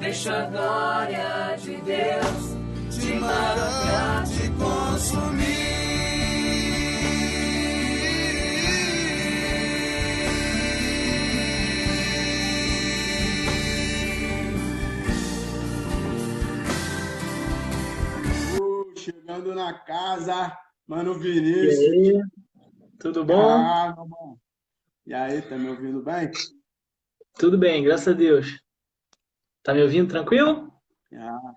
deixa a glória de Deus te matar, te consumir. Chegando na casa, Mano E Vinícius. aí, tudo bom? Meu bom. E aí, tá me ouvindo bem? Tudo bem, graças a Deus. Tá me ouvindo tranquilo? Ah,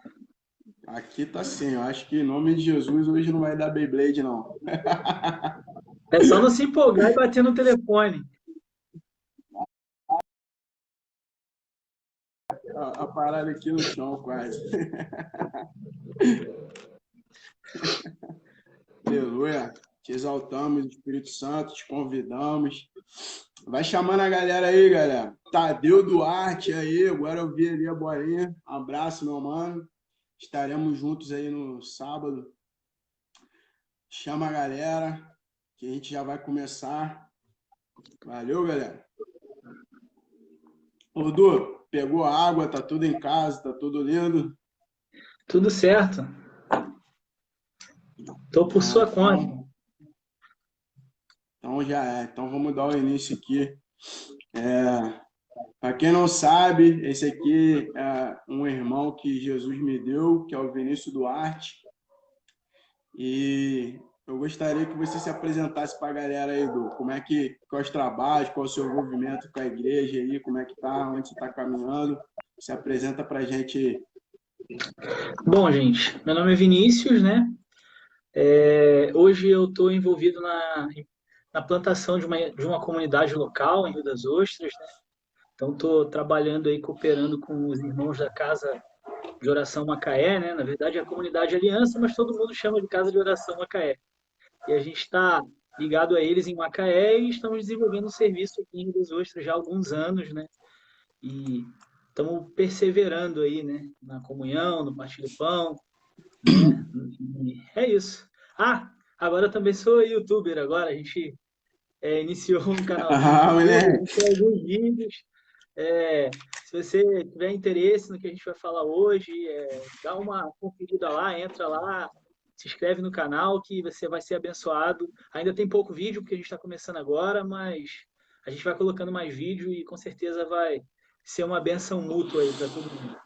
aqui tá assim, eu acho que em nome de Jesus hoje não vai dar Beyblade, não. É só não se empolgar e bater no telefone. A parada aqui no chão, quase. Aleluia. Te exaltamos, Espírito Santo, te convidamos. Vai chamando a galera aí, galera. Tadeu Duarte aí, agora eu vi ali a bolinha. Abraço, meu mano. Estaremos juntos aí no sábado. Chama a galera, que a gente já vai começar. Valeu, galera. Ô, Du, pegou água, tá tudo em casa, tá tudo lindo? Tudo certo. Tô por sua conta. Então já é. Então vamos dar o início aqui. Para quem não sabe, esse aqui é um irmão que Jesus me deu, que é o Vinícius Duarte. E eu gostaria que você se apresentasse para a galera aí, Du. Como é que, quais trabalhos, qual é o seu envolvimento com a igreja aí, como é que tá, onde você está caminhando. Se apresenta para a gente aí. Bom, gente, meu nome é Vinícius, né? Hoje eu estou envolvido na plantação de uma comunidade local em Rio das Ostras, né? Então estou trabalhando aí, cooperando com os irmãos da Casa de Oração Macaé, né? Na verdade é a comunidade Aliança, mas todo mundo chama de Casa de Oração Macaé. E a gente está ligado a eles em Macaé e estamos desenvolvendo um serviço aqui em Rio das Ostras já há alguns anos, né? E estamos perseverando aí, né? Na comunhão, no partilho do pão, né? E é isso. Ah, agora eu também sou youtuber agora. A gente iniciou um canalzinho no Ah, YouTube, a moleque. gente tem alguns vídeos. Se você tiver interesse no que a gente vai falar hoje, dá uma conferida lá, entra lá, se inscreve no canal que você vai ser abençoado. Ainda tem pouco vídeo porque a gente está começando agora, mas a gente vai colocando mais vídeo e com certeza vai ser uma benção mútua aí para todo mundo.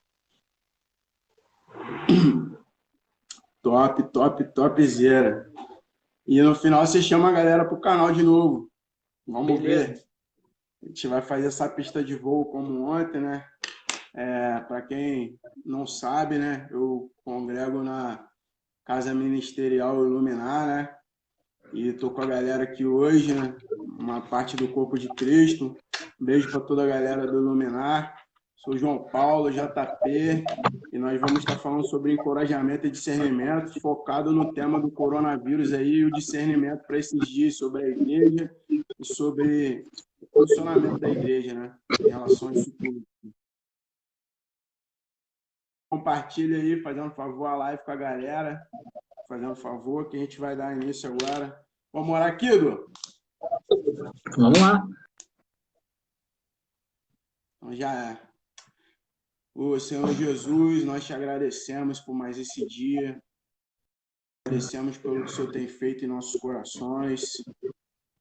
Top, top, topzera. E no final você chama a galera pro canal de novo. Vamos Beleza? ver. A gente vai fazer essa pista de voo como ontem, né? Para quem não sabe, né? Eu congrego na Casa Ministerial Iluminar, né? E tô com a galera aqui hoje, né? Uma parte do Corpo de Cristo. Um beijo para toda a galera do Iluminar. Sou João Paulo, JP, e nós vamos estar falando sobre encorajamento e discernimento, focado no tema do coronavírus aí, e o discernimento para esses dias sobre a igreja e sobre o posicionamento da igreja, né? Em relação a isso tudo. Compartilha aí, fazendo um favor a live com a galera, fazendo um favor, que a gente vai dar início agora. Vamos orar aqui, Du? Vamos lá. Então já é. Ô Senhor Jesus, nós te agradecemos por mais esse dia, agradecemos pelo que o Senhor tem feito em nossos corações,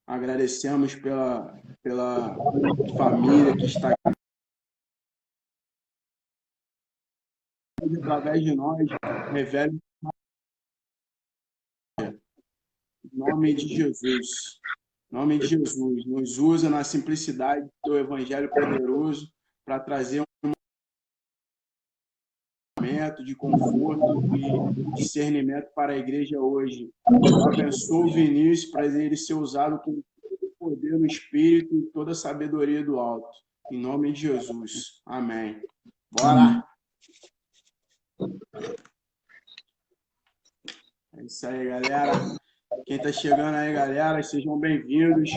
agradecemos pela família que está aqui através de nós, revela em nome de Jesus. Em nome de Jesus, nos usa na simplicidade do teu evangelho poderoso para trazer um momento de conforto e discernimento para a igreja hoje. Eu abençoo o Vinícius para ele ser usado com poder no Espírito e toda a sabedoria do alto. Em nome de Jesus. Amém. Bora! É isso aí, galera. Quem está chegando aí, galera, sejam bem-vindos.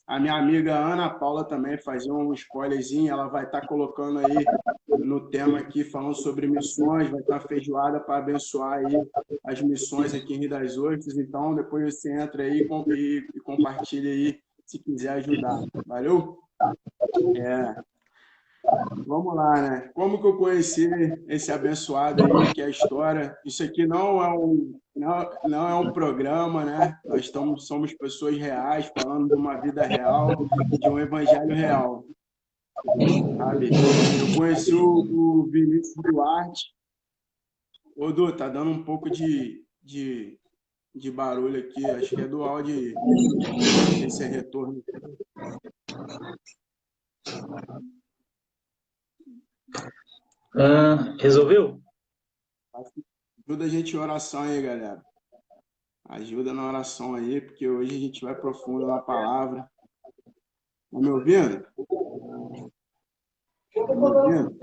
A minha amiga Ana Paula também fazer um spoilerzinho, ela vai estar colocando aí no tema aqui, falando sobre missões, vai estar feijoada para abençoar aí as missões aqui em Rio das Ostras. Então, depois você entra aí e compartilha aí, se quiser ajudar. Valeu? Vamos lá, né? Como que eu conheci esse abençoado aí, que é a história? Isso aqui não é um programa, né? Somos pessoas reais, falando de uma vida real, de um evangelho real, sabe? Eu conheci o Vinícius Duarte. Ô, Du, tá dando um pouco de barulho aqui, acho que é do áudio, esse é retorno. Resolveu? Ajuda a gente em oração aí, galera. Ajuda na oração aí, porque hoje a gente vai profundo na palavra. Tá me ouvindo? Tá me ouvindo?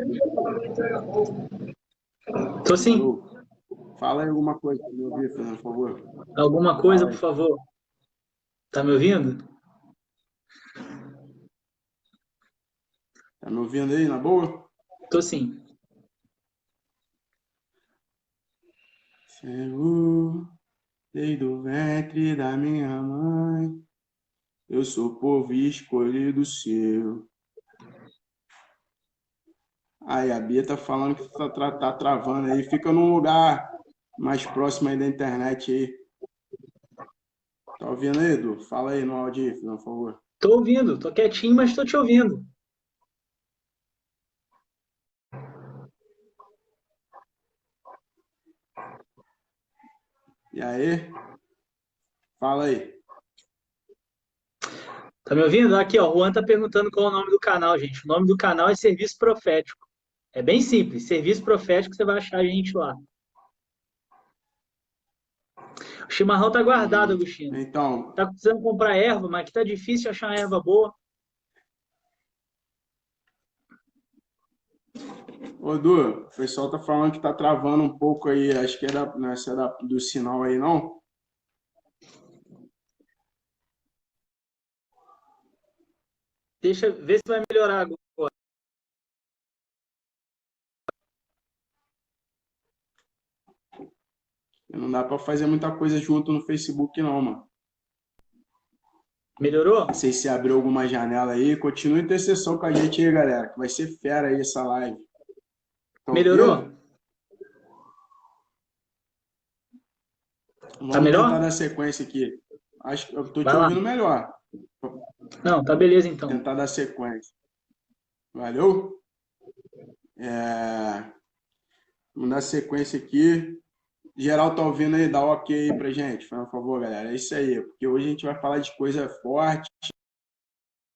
Tô sim. Alô? Fala aí alguma coisa para me ouvir, Fernando, por favor. Alguma coisa, por favor? Tá me ouvindo? Tá me ouvindo aí, na boa? Tô sim. Senhor, desde o ventre da minha mãe, eu sou povo escolhido seu. Aí, a Bia tá falando que tá travando aí. Fica num lugar mais próximo aí da internet aí. Tá ouvindo aí, Edu? Fala aí no áudio, por favor. Tô ouvindo, tô quietinho, mas tô te ouvindo. E aí? Fala aí. Tá me ouvindo? Aqui, ó, o Juan tá perguntando qual é o nome do canal, gente. O nome do canal é Serviço Profético. É bem simples, Serviço Profético, você vai achar a gente lá. O chimarrão tá guardado, Agostinho. Então, Tá precisando comprar erva, mas aqui tá difícil achar uma erva boa. ô Du, o pessoal tá falando que tá travando um pouco aí. Acho que não é do sinal aí, não? Deixa ver se vai melhorar agora. Não dá para fazer muita coisa junto no Facebook, não, mano. Melhorou? Não sei se abriu alguma janela aí. Continua a intercessão com a gente aí, galera, que vai ser fera aí essa live. Tá Melhorou? ouvindo? Vamos Tá melhor? tentar dar sequência aqui. Acho que eu tô te Vai lá. ouvindo melhor. Não, tá beleza então. Tentar dar sequência. Valeu? Vamos dar sequência aqui. Geral tá ouvindo aí? Dá ok aí pra gente, por favor, galera. É isso aí, porque hoje a gente vai falar de coisa forte,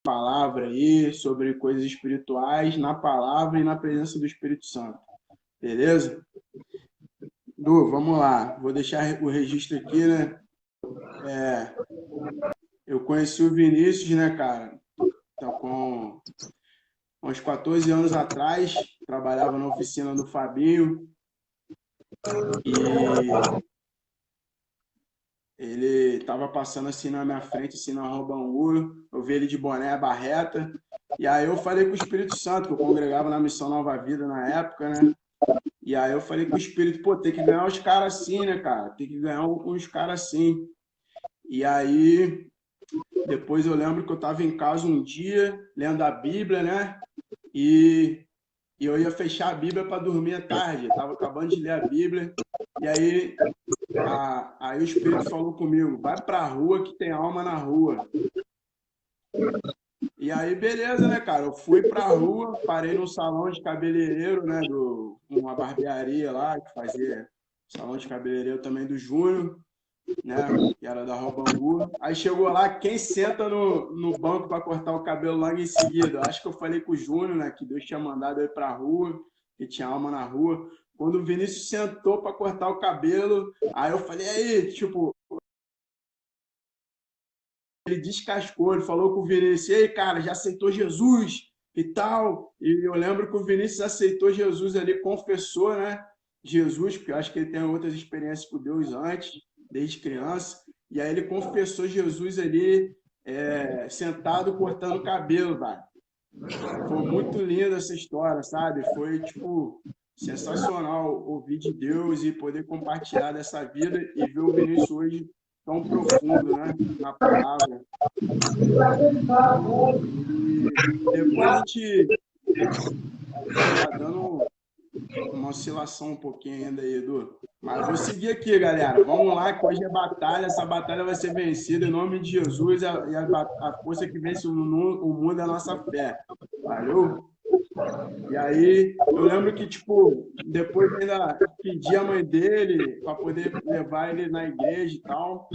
palavra aí, sobre coisas espirituais, na palavra e na presença do Espírito Santo. Beleza? Du, vamos lá. Vou deixar o registro aqui, né? Eu conheci o Vinícius, né, cara? Então, com uns 14 anos atrás, trabalhava na oficina do Fabinho e ele estava passando assim na minha frente, assim na Rua Bangu, eu vi ele de boné, barreta, e aí eu falei com o Espírito Santo, que eu congregava na Missão Nova Vida na época, né? E aí eu falei com o Espírito, pô, tem que ganhar uns caras assim, né, cara? Tem que ganhar uns caras assim. E aí, depois eu lembro que eu estava em casa um dia, lendo a Bíblia, né? E eu ia fechar a Bíblia para dormir à tarde. Estava acabando de ler a Bíblia. E aí, aí o Espírito falou comigo, vai para a rua que tem alma na rua. E aí, beleza, né, cara? Eu fui para a rua, parei num salão de cabeleireiro, né? Uma barbearia lá, que fazia salão de cabeleireiro também do Júnior, né? Que era da Rua Bangu. Aí chegou lá, quem senta no banco para cortar o cabelo logo em seguida? Acho que eu falei com o Júnior, né? Que Deus tinha mandado eu ir para a rua, que tinha alma na rua. Quando o Vinícius sentou para cortar o cabelo, aí eu falei, aí, tipo, ele descascou, ele falou com o Vinícius, ei, cara, já aceitou Jesus e tal. E eu lembro que o Vinícius aceitou Jesus ali, confessou, né? Jesus, porque eu acho que ele tem outras experiências com Deus antes, desde criança. E aí ele confessou Jesus ali, sentado, cortando o cabelo, velho. Foi muito linda essa história, sabe? Foi, tipo, sensacional ouvir de Deus e poder compartilhar dessa vida e ver o Vinícius hoje tão profundo, né? Na palavra. E depois a gente Tá dando uma oscilação um pouquinho ainda aí, Edu. Mas vou seguir aqui, galera. Vamos lá, que hoje é batalha. Essa batalha vai ser vencida em nome de Jesus. A força que vence o mundo é a nossa fé. Valeu? E aí, eu lembro que, tipo, depois ainda pedi a mãe dele para poder levar ele na igreja e tal.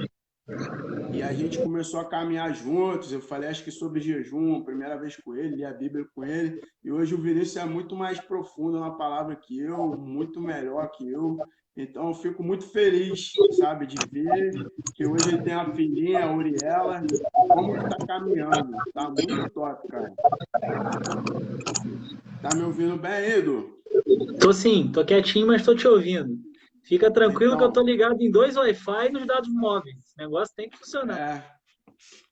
E a gente começou a caminhar juntos. Eu falei, acho que sobre jejum, primeira vez com ele, li a Bíblia com ele. E hoje o Vinícius é muito mais profundo na palavra que eu, muito melhor que eu. Então, eu fico muito feliz, sabe, de ver que hoje ele tem a filhinha, a Uriela, como que tá caminhando. Tá muito top, cara. Tá me ouvindo bem, Edu? Tô sim, tô quietinho, mas tô te ouvindo. Fica tranquilo que eu tô Então, ligado em 2 Wi-Fi nos dados móveis. Esse negócio tem que funcionar.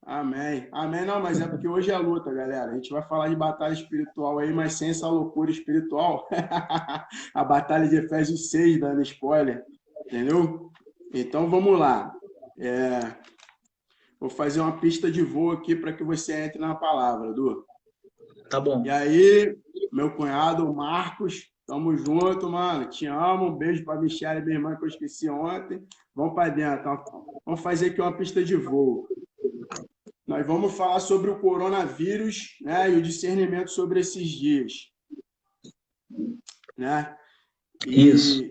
amém. Amém, não, mas é porque hoje é a luta, galera. A gente vai falar de batalha espiritual aí, mas sem essa loucura espiritual. A batalha de Efésios 6, dando spoiler. Entendeu? Então vamos lá. Vou fazer uma pista de voo aqui para que você entre na palavra, Edu. Tá bom. E aí, meu cunhado, o Marcos, tamo junto, mano. Te amo. Um beijo para Michelle, minha irmã, que eu esqueci ontem. Vamos para dentro. Vamos fazer aqui uma pista de voo. Nós vamos falar sobre o coronavírus, né, e o discernimento sobre esses dias, né? Isso.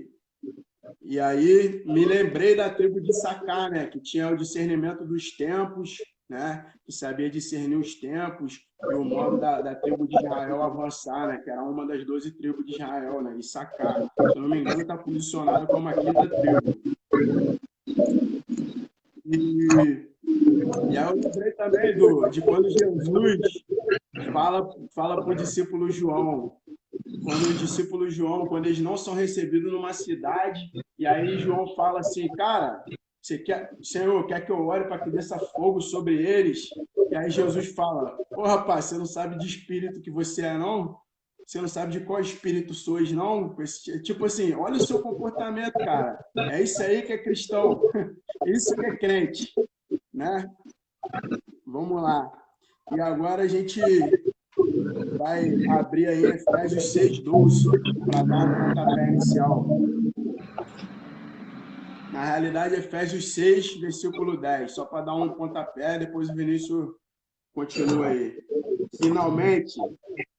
E aí me lembrei da tribo de Sacar, né, que tinha o discernimento dos tempos, né, que sabia discernir os tempos e o modo da tribo de Israel avançar, né, que era uma das 12 tribos de Israel, né, e Sacar, se eu não me engano, está posicionada como a quinta tribo. E aí eu lembrei também de quando Jesus fala para o discípulo João, quando os discípulos João, quando eles não são recebidos numa cidade, e aí João fala assim, cara, Senhor, quer que eu ore para que desça fogo sobre eles? E aí Jesus fala, ô rapaz, você não sabe de espírito que você é, não? Você não sabe de qual espírito sois, não? Tipo assim, olha o seu comportamento, cara. É isso aí que é cristão. Isso que é crente, né? Vamos lá. E agora a gente vai abrir aí Efésios 6:12 para dar um pontapé inicial. Na realidade, Efésios 6, versículo 10, só para dar um pontapé, depois o Vinícius continua aí. Finalmente,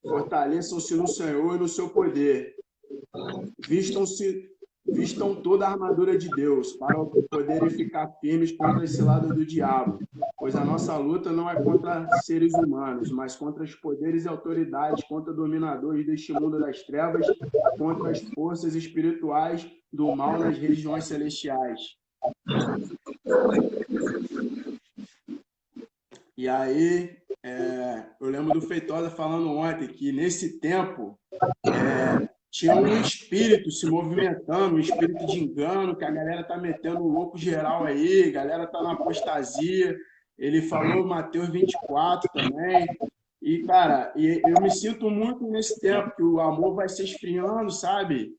fortaleçam-se no Senhor e no seu poder. Vistam toda a armadura de Deus para poderem ficar firmes contra esse lado do diabo, pois a nossa luta não é contra seres humanos, mas contra os poderes e autoridades, contra dominadores deste mundo das trevas, contra as forças espirituais do mal nas regiões celestiais. E aí, eu lembro do Feitosa falando ontem que nesse tempo tinha um espírito se movimentando, um espírito de engano, que a galera tá metendo um louco geral aí, a galera tá na apostasia. Ele falou Mateus 24 também. E, cara, eu me sinto muito nesse tempo, que o amor vai se esfriando, sabe?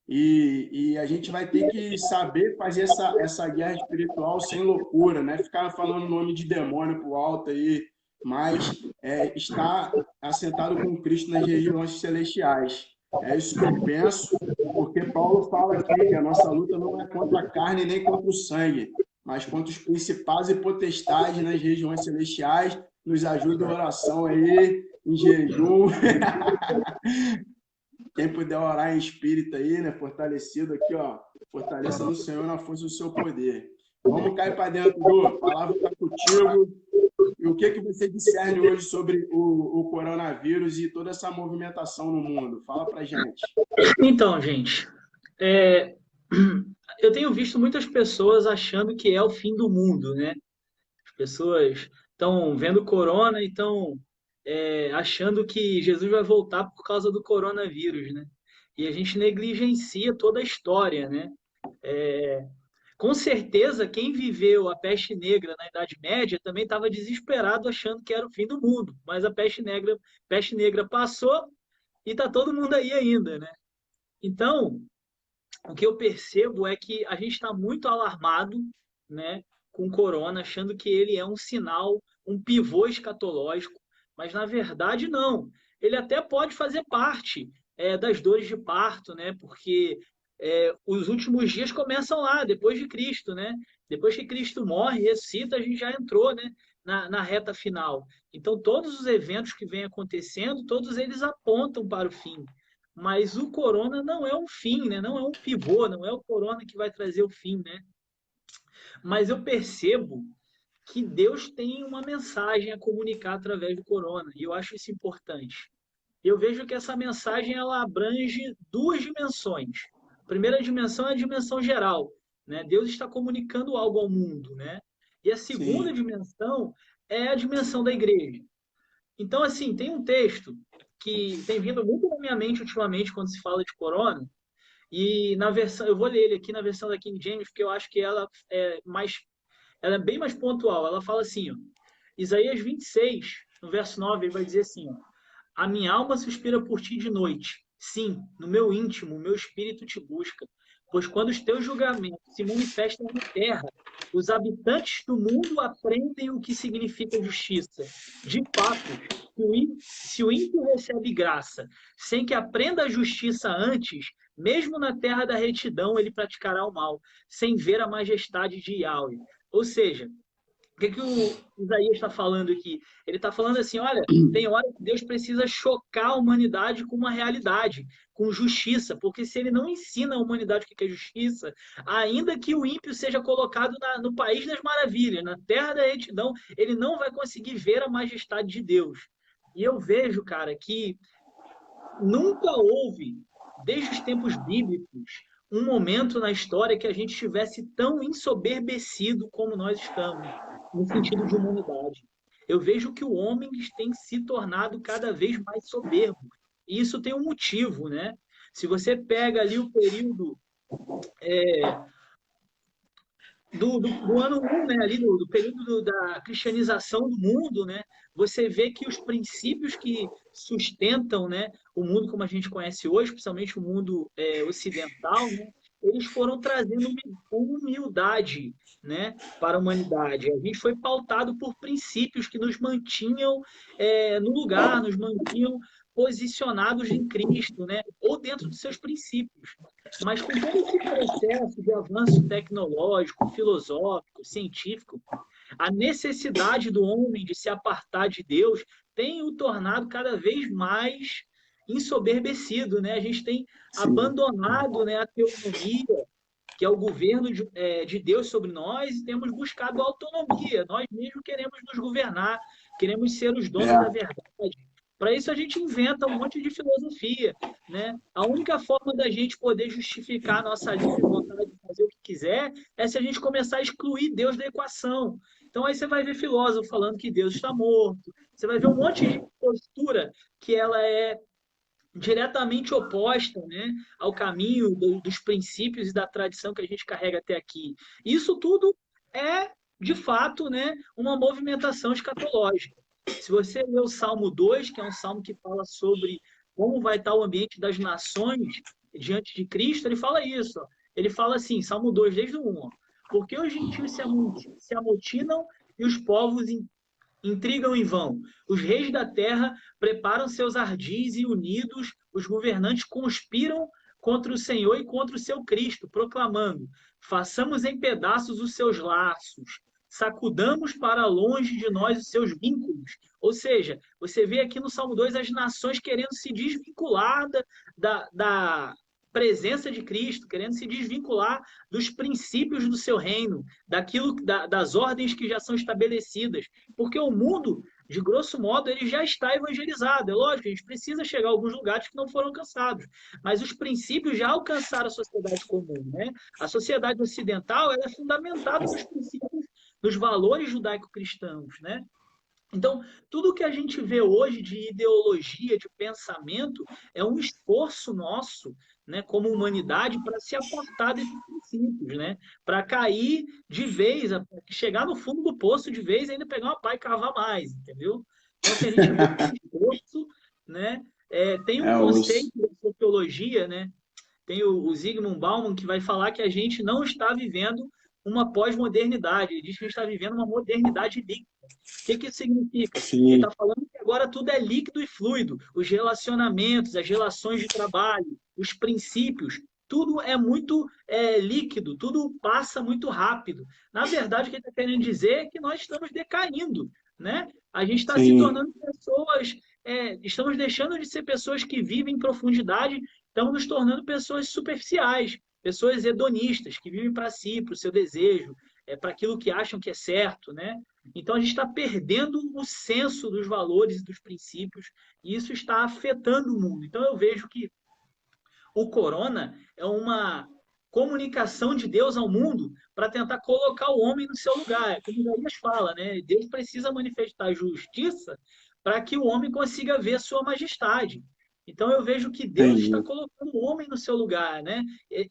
E a gente vai ter que saber fazer essa guerra espiritual sem loucura, né? Ficar falando nome de demônio pro alto aí, mas estar assentado com Cristo nas regiões celestiais. É isso que eu penso, porque Paulo fala aqui que a nossa luta não é contra a carne nem contra o sangue, mas contra os principados e potestades nas regiões celestiais. Nos ajuda em oração aí, em jejum. Quem puder orar em espírito aí, né? Fortalecido aqui, ó. Fortaleça no Senhor na força do seu poder. Vamos cair para dentro, Lu. A palavra está contigo. E o que você discerne hoje sobre o coronavírus e toda essa movimentação no mundo? Fala pra gente. Então, gente, eu tenho visto muitas pessoas achando que é o fim do mundo, né? As pessoas estão vendo corona e estão achando que Jesus vai voltar por causa do coronavírus, né? E a gente negligencia toda a história, né? Com certeza, quem viveu a peste negra na Idade Média também estava desesperado achando que era o fim do mundo, mas a peste negra passou e está todo mundo aí ainda, né? Então, o que eu percebo é que a gente está muito alarmado, né, com o corona, achando que ele é um sinal, um pivô escatológico, mas na verdade não. ele até pode fazer parte das dores de parto, né? Porque os últimos dias começam lá, depois de Cristo, né? Depois que Cristo morre e ressuscita, a gente já entrou, né, na reta final. Então, todos os eventos que vêm acontecendo, todos eles apontam para o fim. Mas o corona não é um fim, né? Não é um pivô, não é o corona que vai trazer o fim, né? Mas eu percebo que Deus tem uma mensagem a comunicar através do corona, e eu acho isso importante. Eu vejo que essa mensagem ela abrange duas dimensões. A primeira dimensão é a dimensão geral, né? Deus está comunicando algo ao mundo, né? E a segunda Sim, dimensão é a dimensão da igreja. Então, assim, tem um texto que tem vindo muito na minha mente ultimamente quando se fala de corona, e na versão, eu vou ler ele aqui na versão da King James, porque eu acho que ela é bem mais pontual. Ela fala assim, ó, Isaías 26, no verso 9, ele vai dizer assim, ó, a minha alma suspira por ti de noite. Sim, no meu íntimo, o meu espírito te busca. Pois quando os teus julgamentos se manifestam na terra, os habitantes do mundo aprendem o que significa justiça. De fato, se o ímpio recebe graça, sem que aprenda a justiça antes, mesmo na terra da retidão ele praticará o mal, sem ver a majestade de Yahweh. Ou seja, o que o Isaías está falando aqui? Ele está falando assim: olha, tem hora que Deus precisa chocar a humanidade com uma realidade, com justiça, porque se ele não ensina a humanidade o que é justiça, ainda que o ímpio seja colocado no país das maravilhas, na terra da retidão, ele não vai conseguir ver a majestade de Deus. E eu vejo, cara, que nunca houve, desde os tempos bíblicos, um momento na história que a gente estivesse tão ensoberbecido como nós estamos, no sentido de humanidade. Eu vejo que o homem tem se tornado cada vez mais soberbo. E isso tem um motivo, né? Se você pega ali o período do ano 1, né, ali do período da cristianização do mundo, né, você vê que os princípios que sustentam, né, o mundo como a gente conhece hoje, principalmente o mundo ocidental, né, eles foram trazendo humildade, né, para a humanidade. A gente foi pautado por princípios que nos mantinham no lugar, nos mantinham posicionados em Cristo, né, ou dentro dos seus princípios. Mas com todo esse processo de avanço tecnológico, filosófico, científico, a necessidade do homem de se apartar de Deus tem o tornado cada vez mais ensoberbecido, né? A gente tem sim. abandonado, né, a teonomia, que é o governo de Deus sobre nós, e temos buscado autonomia. Nós mesmos queremos nos governar, queremos ser os donos da É, verdade. Para isso a gente inventa um monte de filosofia, né? A única forma da gente poder justificar a nossa livre vontade de fazer o que quiser é se a gente começar a excluir Deus da equação. Então aí você vai ver filósofo falando que Deus está morto, você vai ver um monte de postura que ela é diretamente oposta, né, ao caminho dos princípios e da tradição que a gente carrega até aqui. Isso tudo é, de fato, né, uma movimentação escatológica. Se você ler o Salmo 2, que é um salmo que fala sobre como vai estar o ambiente das nações diante de Cristo, ele fala isso. Ó. Ele fala assim, Salmo 2, desde o 1, ó, porque os gentios se amotinam e os povos intrigam em vão. Os reis da terra preparam seus ardis e unidos, os governantes conspiram contra o Senhor e contra o seu Cristo, proclamando: façamos em pedaços os seus laços, sacudamos para longe de nós os seus vínculos. Ou seja, você vê aqui no Salmo 2 as nações querendo se desvincular da presença de Cristo, querendo se desvincular dos princípios do seu reino, das ordens que já são estabelecidas, porque o mundo, de grosso modo, ele já está evangelizado. É lógico, a gente precisa chegar a alguns lugares que não foram alcançados, mas os princípios já alcançaram a sociedade comum, né? A sociedade ocidental ela é fundamentada nos princípios, nos valores judaico-cristãos, né? Então, tudo que a gente vê hoje de ideologia, de pensamento, é um esforço nosso, né, como humanidade, para se apartar desses princípios, né? Para cair de vez, chegar no fundo do poço de vez e ainda pegar uma pá e cavar mais, entendeu? Então, assim, a gente vê um esforço, né? Tem um os, conceito da sociologia, né? Tem o Zygmunt Bauman que vai falar que a gente não está vivendo uma pós-modernidade, ele diz que a gente está vivendo uma modernidade líquida. O que isso significa? Ele Sim, está falando que agora tudo é líquido e fluido. Os relacionamentos, as relações de trabalho, os princípios, tudo é muito líquido, tudo passa muito rápido. Na verdade, o que ele está querendo dizer é que nós estamos decaindo, né? A gente está se sim, tornando pessoas, estamos deixando de ser pessoas que vivem em profundidade, estamos nos tornando pessoas superficiais, pessoas hedonistas, que vivem para si, para o seu desejo, para aquilo que acham que é certo, né? Então a gente está perdendo o senso dos valores e dos princípios, e isso está afetando o mundo. Então eu vejo que o corona é uma comunicação de Deus ao mundo para tentar colocar o homem no seu lugar. É como Isaías fala, né? Deus precisa manifestar justiça para que o homem consiga ver sua majestade. Então eu vejo que Deus está entendi. colocando o homem no seu lugar, né?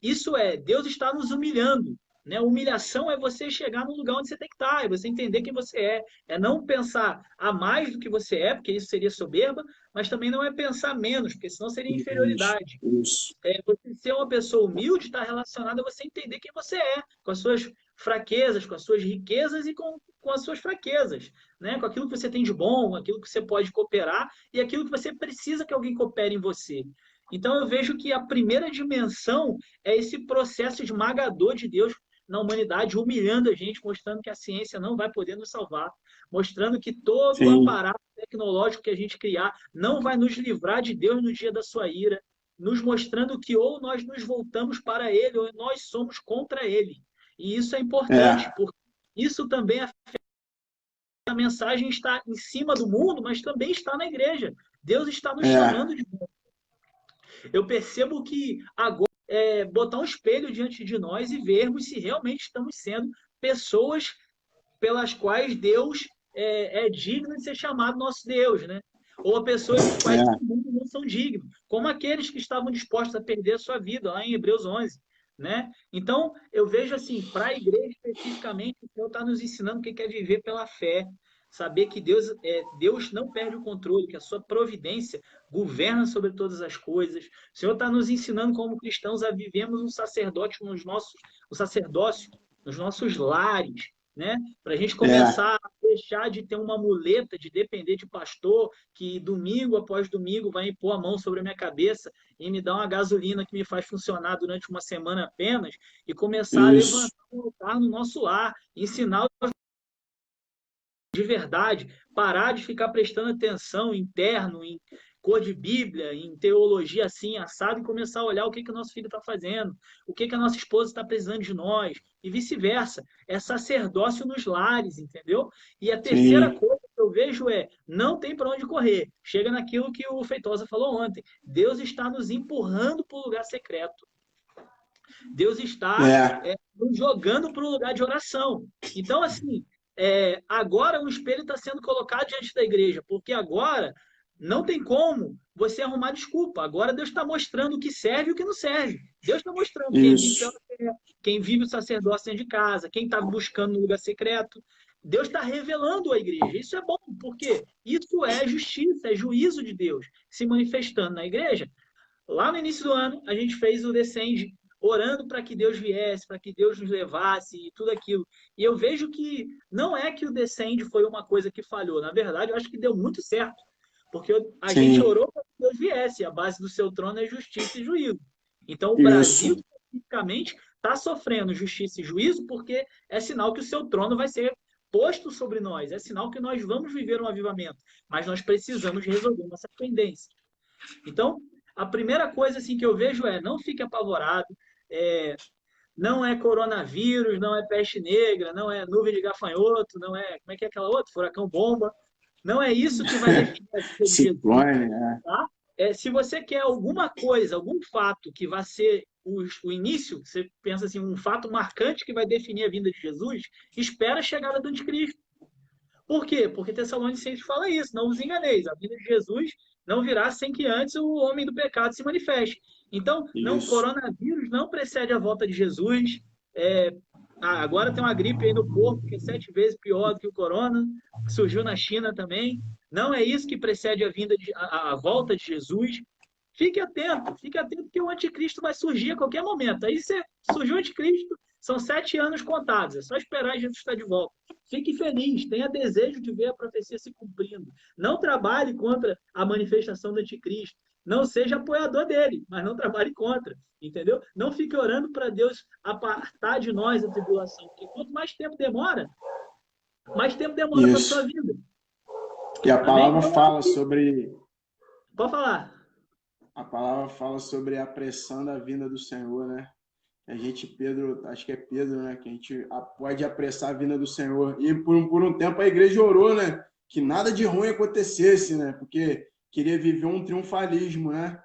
Isso Deus está nos humilhando, né? Humilhação é você chegar no lugar onde você tem que estar, é você entender quem você é não pensar a mais do que você é, porque isso seria soberba, mas também não é pensar menos, porque senão seria Isso, inferioridade. isso. Você ser uma pessoa humilde está relacionado a você entender quem você é, com as suas fraquezas, com as suas riquezas e com as suas fraquezas, né? Com aquilo que você tem de bom, aquilo que você pode cooperar e aquilo que você precisa que alguém coopere em você. Então eu vejo que a primeira dimensão é esse processo esmagador de Deus na humanidade, humilhando a gente, mostrando que a ciência não vai poder nos salvar, mostrando que todo o Sim, aparato tecnológico que a gente criar não vai nos livrar de Deus no dia da sua ira, nos mostrando que ou nós nos voltamos para ele ou nós somos contra ele. E isso é importante, é, porque isso também a mensagem está em cima do mundo, mas também está na igreja. Deus está nos é, chamando de volta. Eu percebo que agora botar um espelho diante de nós e vermos se realmente estamos sendo pessoas pelas quais Deus é digno de ser chamado nosso Deus, né? Ou pessoas dos quais é, o mundo não são dignos, como aqueles que estavam dispostos a perder a sua vida, lá em Hebreus 11, né? Então, eu vejo assim, para a igreja especificamente, o Senhor está nos ensinando o que é viver pela fé, saber que Deus não perde o controle, que a sua providência governa sobre todas as coisas. O Senhor está nos ensinando como cristãos a vivermos o sacerdócio nos nossos lares, né? Para a gente é, começar a deixar de ter uma muleta de depender de pastor que domingo após domingo vai impor a mão sobre a minha cabeça e me dar uma gasolina que me faz funcionar durante uma semana apenas e começar a isso, levantar um altar no nosso lar, ensinar de verdade, parar de ficar prestando atenção interno em cor de Bíblia, em teologia assim, assado, e começar a olhar o que o nosso filho está fazendo, o que a nossa esposa está precisando de nós, e vice-versa. É sacerdócio nos lares, entendeu? E a terceira sim, coisa que eu vejo não tem para onde correr. Chega naquilo que o Feitosa falou ontem. Deus está nos empurrando para o lugar secreto. Deus está é, nos jogando para o lugar de oração. Então, assim, agora o espelho está sendo colocado diante da igreja, porque agora não tem como você arrumar desculpa. Agora Deus está mostrando o que serve e o que não serve. Deus está mostrando quem vive pela isso, fé, quem vive o sacerdócio dentro de casa, quem está buscando no lugar secreto. Deus está revelando a igreja. Isso é bom, porque isso é justiça, é juízo de Deus se manifestando na igreja. Lá no início do ano, a gente fez o Descende, orando para que Deus viesse, para que Deus nos levasse e tudo aquilo. E eu vejo que não é que o Descende foi uma coisa que falhou. Na verdade, eu acho que deu muito certo. Porque a gente sim, orou para que Deus viesse. A base do seu trono é justiça e juízo. Então, o Brasil, isso, especificamente, está sofrendo justiça e juízo porque é sinal que o seu trono vai ser posto sobre nós. É sinal que nós vamos viver um avivamento. Mas nós precisamos resolver nossa pendência. Então, a primeira coisa assim que eu vejo não fique apavorado, é, não é coronavírus, não é peste negra, não é nuvem de gafanhoto, não é, como é que é aquela outra? Furacão bomba. Não é isso que vai definir a vida de Jesus, ciclone, tá? Se você quer alguma coisa, algum fato que vai ser o início, você pensa assim, um fato marcante que vai definir a vinda de Jesus, espera a chegada do anticristo. Por quê? Porque Tessalonicenses fala isso, não vos enganeis, a vinda de Jesus não virá sem que antes o homem do pecado se manifeste. Então, não, o isso, coronavírus não precede a volta de Jesus. É, agora tem uma gripe aí no corpo que é 7 vezes pior do que o corona, que surgiu na China também. Não é isso que precede a volta de Jesus. Fique atento que o anticristo vai surgir a qualquer momento. Aí surgiu o anticristo, São 7 anos contados, é só esperar Jesus estar de volta. Fique feliz, tenha desejo de ver a profecia se cumprindo. Não trabalhe contra a manifestação do anticristo. Não seja apoiador dele, mas não trabalhe contra, entendeu? Não fique orando para Deus apartar de nós a tribulação, porque quanto mais tempo demora para a sua Isso. vida. E a Amém? palavra fala sobre Pode falar. a palavra fala sobre a pressão da vinda do Senhor, né? A gente, Pedro, acho que é Pedro, né? Que a gente pode apressar a vinda do Senhor. E por um tempo a igreja orou, né? Que nada de ruim acontecesse, né? Porque queria viver um triunfalismo, né?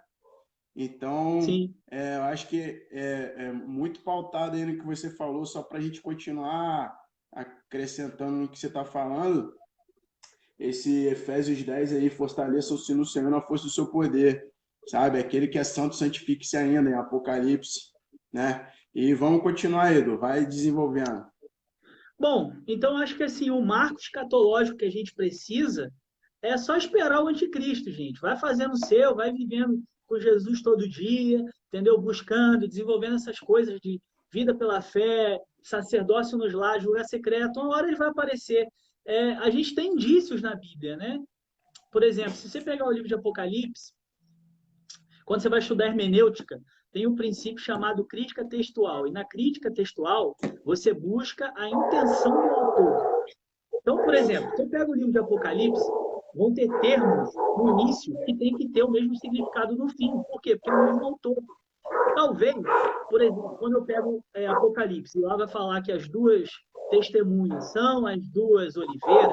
Então, Sim. eu acho que é muito pautado aí no que você falou, só para a gente continuar acrescentando no que você está falando. Esse Efésios 10 aí, fortaleça-se no Senhor na força do seu poder, sabe? Aquele que é santo, santifique-se ainda, em Apocalipse, né? E vamos continuar, Edu, vai desenvolvendo. Bom, então acho que assim, o marco escatológico que a gente precisa é só esperar o anticristo, gente. Vai fazendo o seu, vai vivendo com Jesus todo dia, entendeu? Buscando, desenvolvendo essas coisas de vida pela fé, sacerdócio nos lares, lugar secreto. Uma hora ele vai aparecer. A gente tem indícios na Bíblia, né? Por exemplo, se você pegar o livro de Apocalipse, quando você vai estudar hermenêutica, tem um princípio chamado crítica textual. E na crítica textual, você busca a intenção do autor. Então, por exemplo, se eu pego o livro de Apocalipse, vão ter termos no início que tem que ter o mesmo significado no fim. Por quê? Porque é o mesmo autor. Talvez, por exemplo, quando eu pego Apocalipse, e lá vai falar que as duas testemunhas são as duas oliveiras,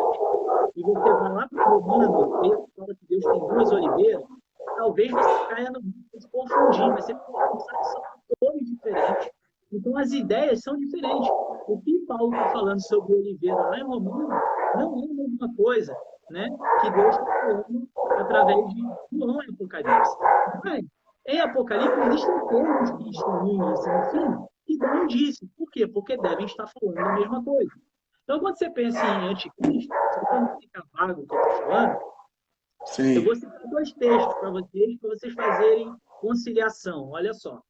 e você vai lá para o Romano, e fala que Deus tem duas oliveiras, talvez você caia no risco de confundir, mas você pode pensar que são autores diferentes. Então, as ideias são diferentes. O que Paulo está falando sobre oliveira lá em Romano não é a mesma coisa, né, que Deus está falando através de João em Apocalipse. Mas, em Apocalipse, existem termos que estão no início e no fim que dão indício. Por quê? Porque devem estar falando a mesma coisa. Então, quando você pensa em anticristo, só para não ficar vago o que eu estou falando, eu vou Sim. citar 2 textos para vocês fazerem conciliação. Olha só.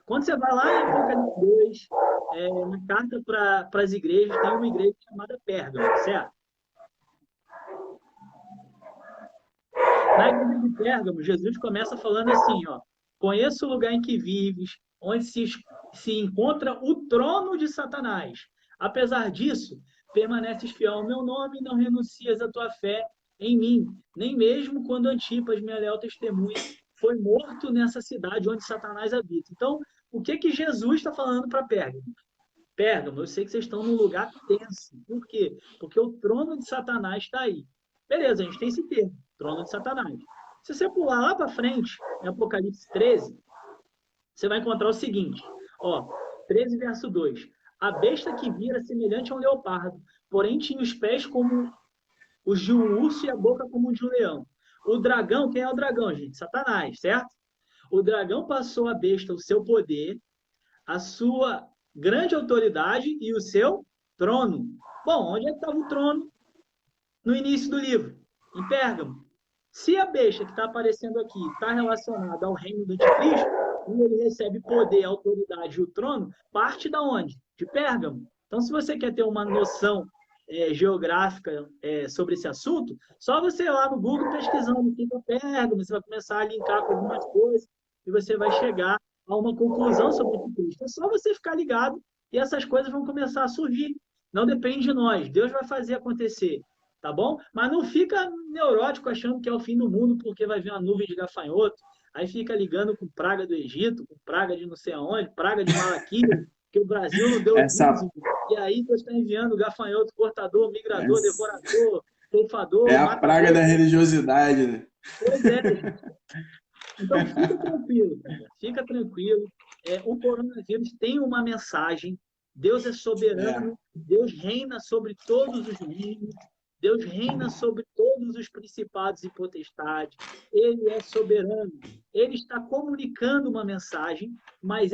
Quando você vai lá em Apocalipse 2, na carta para as igrejas, tem uma igreja chamada Pérgamo, certo? Na igreja de Pérgamo, Jesus começa falando assim, ó, conheço o lugar em que vives, onde se encontra o trono de Satanás. Apesar disso, permaneces fiel ao meu nome e não renuncias à tua fé em mim, nem mesmo quando Antipas, minha leal testemunha, foi morto nessa cidade onde Satanás habita. Então, o que Jesus está falando para Pérgamo? Pérgamo, eu sei que vocês estão num lugar tenso. Por quê? Porque o trono de Satanás está aí. Beleza, a gente tem esse termo, trono de Satanás. Se você pular lá para frente, em Apocalipse 13, você vai encontrar o seguinte, ó, 13 verso 2. A besta que vira semelhante a um leopardo, porém tinha os pés como os de um urso e a boca como de um leão. O dragão, quem é o dragão, gente? Satanás, certo? O dragão passou à besta o seu poder, a sua grande autoridade e o seu trono. Bom, onde é que estava o trono no início do livro? Em Pérgamo. Se a besta que está aparecendo aqui está relacionada ao reino do anticristo, e ele recebe poder, autoridade e o trono, parte da onde? De Pérgamo. Então, se você quer ter uma noção geográfica sobre esse assunto, só você ir lá no Google pesquisando o que é Pérgamo, você vai começar a linkar com algumas coisas e você vai chegar a uma conclusão sobre o Cristo. É só você ficar ligado e essas coisas vão começar a surgir. Não depende de nós. Deus vai fazer acontecer, tá bom? Mas não fica neurótico achando que é o fim do mundo porque vai vir uma nuvem de gafanhoto. Aí fica ligando com praga do Egito, com praga de não sei aonde, praga de Malaquia, que o Brasil não deu Essa, e aí Deus está enviando gafanhoto, cortador, migrador, essa devorador, ceifador, é a matador. praga da religiosidade, né? Pois é, gente. Então, fica tranquilo, cara. Fica tranquilo. O coronavírus tem uma mensagem. Deus é soberano. Deus reina sobre todos os reinos. Deus reina sobre todos os principados e potestades. Ele é soberano. Ele está comunicando uma mensagem, mas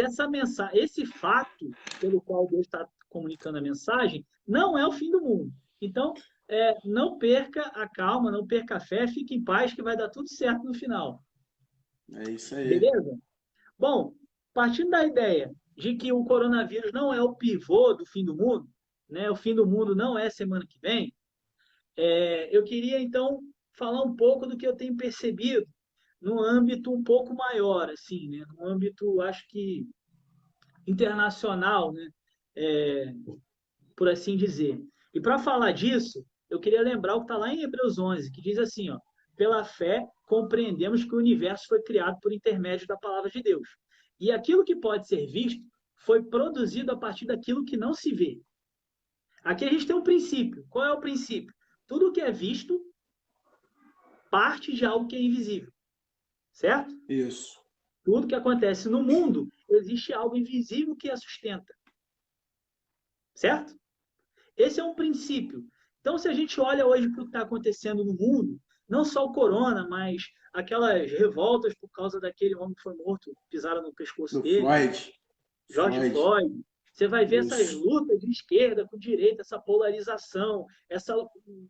esse fato pelo qual Deus está comunicando a mensagem não é o fim do mundo. Então, não perca a calma, não perca a fé, fique em paz que vai dar tudo certo no final. É isso aí. Beleza? Bom, partindo da ideia, de que o coronavírus não é o pivô do fim do mundo, né? O fim do mundo não é semana que vem. Eu queria, então, falar um pouco do que eu tenho percebido no âmbito um pouco maior, assim, né? No âmbito, acho que, internacional, né? É, por assim dizer. E para falar disso, eu queria lembrar o que está lá em Hebreus 11, que diz assim, ó, pela fé compreendemos que o universo foi criado por intermédio da palavra de Deus. E aquilo que pode ser visto foi produzido a partir daquilo que não se vê. Aqui a gente tem um princípio. Qual é o princípio? Tudo que é visto parte de algo que é invisível, certo? Isso. Tudo que acontece no mundo, existe algo invisível que a sustenta, certo? Esse é um princípio. Então, se a gente olha hoje para o que está acontecendo no mundo, não só o corona, mas aquelas revoltas por causa daquele homem que foi morto, pisaram no pescoço Do dele, Floyd. George Floyd. Você vai ver essas Isso. lutas de esquerda com direita, essa polarização, essa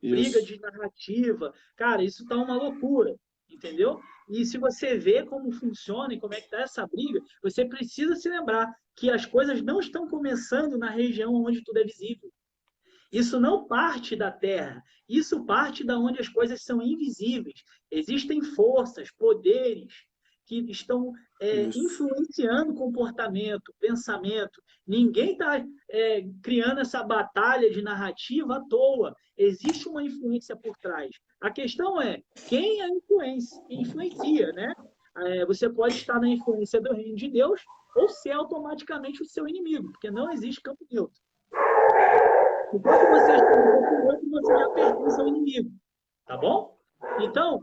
briga Isso. de narrativa. Cara, isso tá uma loucura, entendeu? E se você vê como funciona e como é que está essa briga, você precisa se lembrar que as coisas não estão começando na região onde tudo é visível. Isso não parte da Terra, isso parte da onde as coisas são invisíveis. Existem forças, poderes que estão influenciando comportamento, pensamento. Ninguém está criando essa batalha de narrativa à toa. Existe uma influência por trás. A questão é quem a influencia, né? Você pode estar na influência do reino de Deus ou ser automaticamente o seu inimigo, porque não existe campo neutro. Enquanto você está no campo neutro, você já pertence ao inimigo. Tá bom? Então,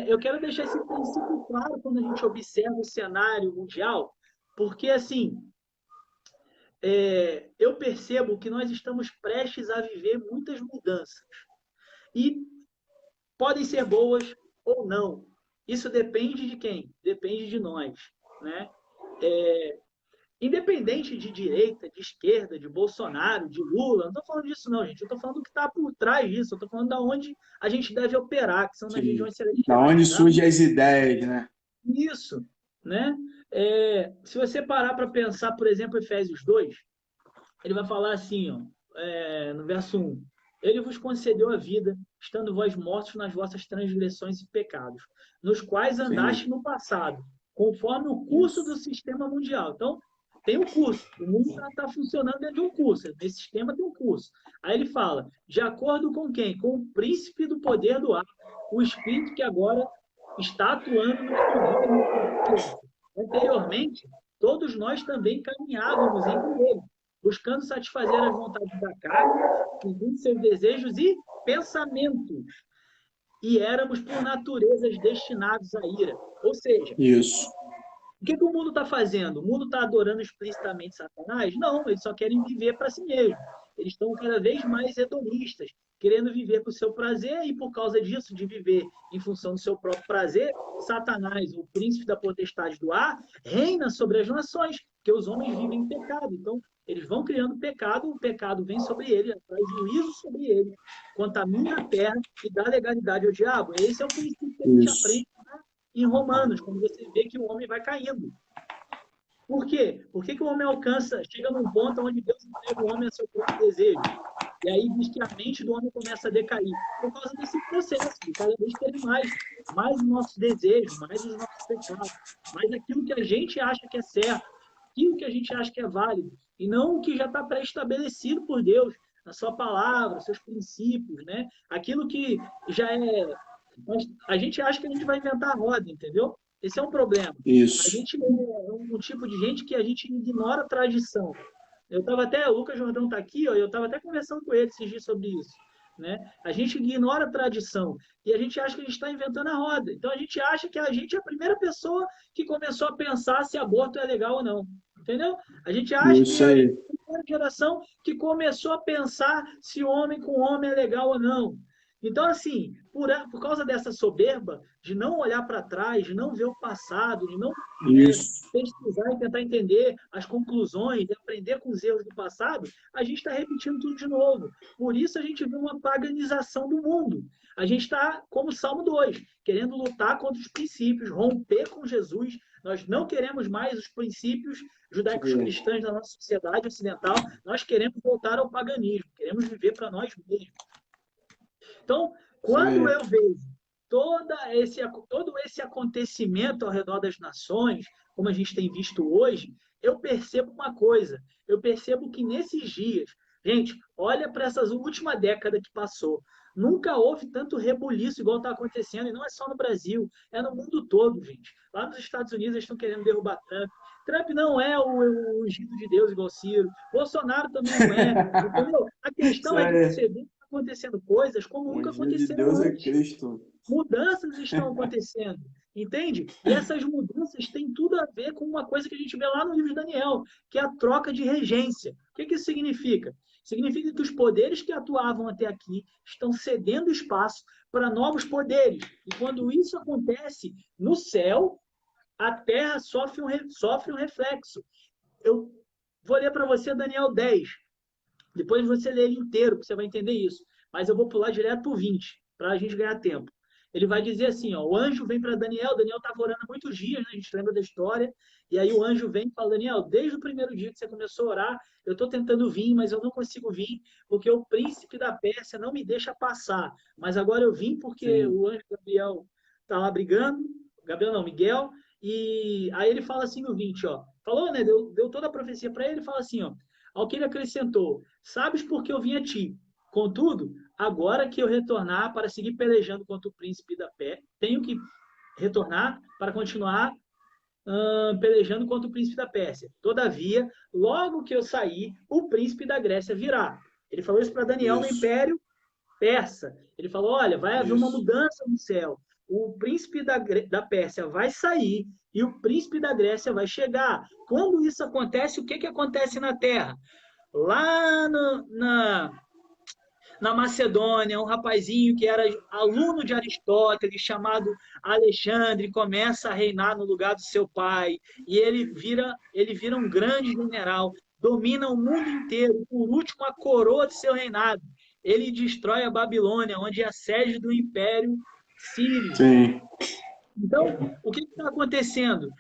eu quero deixar esse princípio claro quando a gente observa o cenário mundial, porque, assim, eu percebo que nós estamos prestes a viver muitas mudanças. E podem ser boas ou não. Isso depende de quem? Depende de nós, né? Independente de direita, de esquerda, de Bolsonaro, de Lula, não estou falando disso não, gente. Eu estou falando do que está por trás disso. Eu estou falando de onde a gente deve operar, que são nas Sim. regiões Da onde celestiais. Tá? surgem as ideias, né? Isso, né? Se você parar para pensar, por exemplo, Efésios 2, ele vai falar assim, ó, no verso 1. Ele vos concedeu a vida, estando vós mortos nas vossas transgressões e pecados, nos quais andaste Sim. no passado, conforme o curso Isso. do sistema mundial. Então, tem um curso. O mundo está funcionando dentro de um curso. Nesse sistema tem um curso. Aí ele fala, de acordo com quem? Com o príncipe do poder do ar, o espírito que agora está atuando nos que anteriormente, todos nós também caminhávamos entre eles, buscando satisfazer as vontades da carne, segundo seus desejos e pensamentos. E éramos, por naturezas, destinados à ira. Ou seja, Isso. o que o mundo está fazendo? O mundo está adorando explicitamente Satanás? Não, eles só querem viver para si mesmos. Eles estão cada vez mais hedonistas, querendo viver para o seu prazer, e por causa disso, de viver em função do seu próprio prazer, Satanás, o príncipe da potestade do ar, reina sobre as nações, porque os homens vivem em pecado. Então, eles vão criando pecado, o pecado vem sobre ele, traz juízo sobre ele, contamina a terra e dá legalidade ao diabo. Esse é o princípio que a gente aprende em Romanos, quando você vê que o homem vai caindo. Por quê? Por que o homem chega num ponto onde Deus entrega o homem a seu próprio desejo? E aí diz que a mente do homem começa a decair. Por causa desse processo, de cada vez querer mais os nossos desejos, mais os nossos pecados, mais aquilo que a gente acha que é certo, aquilo que a gente acha que é válido, e não o que já está pré-estabelecido por Deus, na sua palavra, seus princípios, né? Aquilo que já é... A gente acha que a gente vai inventar a roda, entendeu? Esse é um problema. Isso. A gente é um tipo de gente que a gente ignora a tradição. O Lucas Jordão está aqui, ó, eu estava até conversando com ele esses dias sobre isso. Né? A gente ignora a tradição e a gente acha que a gente está inventando a roda. Então a gente acha que a gente é a primeira pessoa que começou a pensar se aborto é legal ou não. Entendeu? A gente acha que a gente é a primeira geração que começou a pensar se homem com homem é legal ou não. Então, assim, por causa dessa soberba de não olhar para trás, de não ver o passado, de não pesquisar e tentar entender as conclusões, de aprender com os erros do passado, a gente está repetindo tudo de novo. Por isso a gente vê uma paganização do mundo. A gente está, como Salmo 2, querendo lutar contra os princípios, romper com Jesus, Nós não queremos mais os princípios judaicos Sim. cristãos da nossa sociedade ocidental. Nós queremos voltar ao paganismo, queremos viver para nós mesmos. Então, Isso quando aí. eu vejo todo esse acontecimento ao redor das nações, como a gente tem visto hoje, eu percebo uma coisa. Eu percebo que nesses dias, gente, olha para essa última década que passou. Nunca houve tanto rebuliço igual está acontecendo, e não é só no Brasil, é no mundo todo, gente. Lá nos Estados Unidos eles estão querendo derrubar Trump. Trump não é o ungido de Deus igual Ciro. Bolsonaro também não é. Entendeu? A Isso questão é que aí. você vê acontecendo coisas como O nunca ungido de aconteceram Deus é antes. Cristo. Mudanças estão acontecendo, entende? E essas mudanças têm tudo a ver com uma coisa que a gente vê lá no livro de Daniel, que é a troca de regência. O que isso significa? Significa que os poderes que atuavam até aqui estão cedendo espaço para novos poderes. E quando isso acontece no céu, a terra sofre um reflexo. Eu vou ler para você Daniel 10. Depois você lê ele inteiro, que você vai entender isso. Mas eu vou pular direto para o 20, para a gente ganhar tempo. Ele vai dizer assim, ó, o anjo vem para Daniel estava orando há muitos dias, né? A gente lembra da história, e aí o anjo vem e fala, Daniel, desde o primeiro dia que você começou a orar, eu estou tentando vir, mas eu não consigo vir, porque o príncipe da Pérsia não me deixa passar. Mas agora eu vim porque Sim. o anjo Gabriel está lá brigando, Gabriel não, Miguel, e aí ele fala assim no 20, ó, falou, né, deu toda a profecia para ele, fala assim, ó, ao que ele acrescentou, sabes por que eu vim a ti? Contudo, agora que eu retornar para seguir pelejando contra o príncipe da Pé, tenho que retornar para continuar pelejando contra o príncipe da Pérsia. Todavia, logo que eu sair, o príncipe da Grécia virá. Ele falou isso para Daniel no Isso. Império Persa. Ele falou: olha, vai haver uma Isso. mudança no céu. O príncipe da Pérsia vai sair e o príncipe da Grécia vai chegar. Quando isso acontece, o que, que acontece na Terra? Lá na Macedônia, um rapazinho que era aluno de Aristóteles, chamado Alexandre, começa a reinar no lugar do seu pai, e ele vira um grande general, domina o mundo inteiro, por último, a coroa de seu reinado. Ele destrói a Babilônia, onde é a sede do Império Sírio. Sim. Então, o que está acontecendo?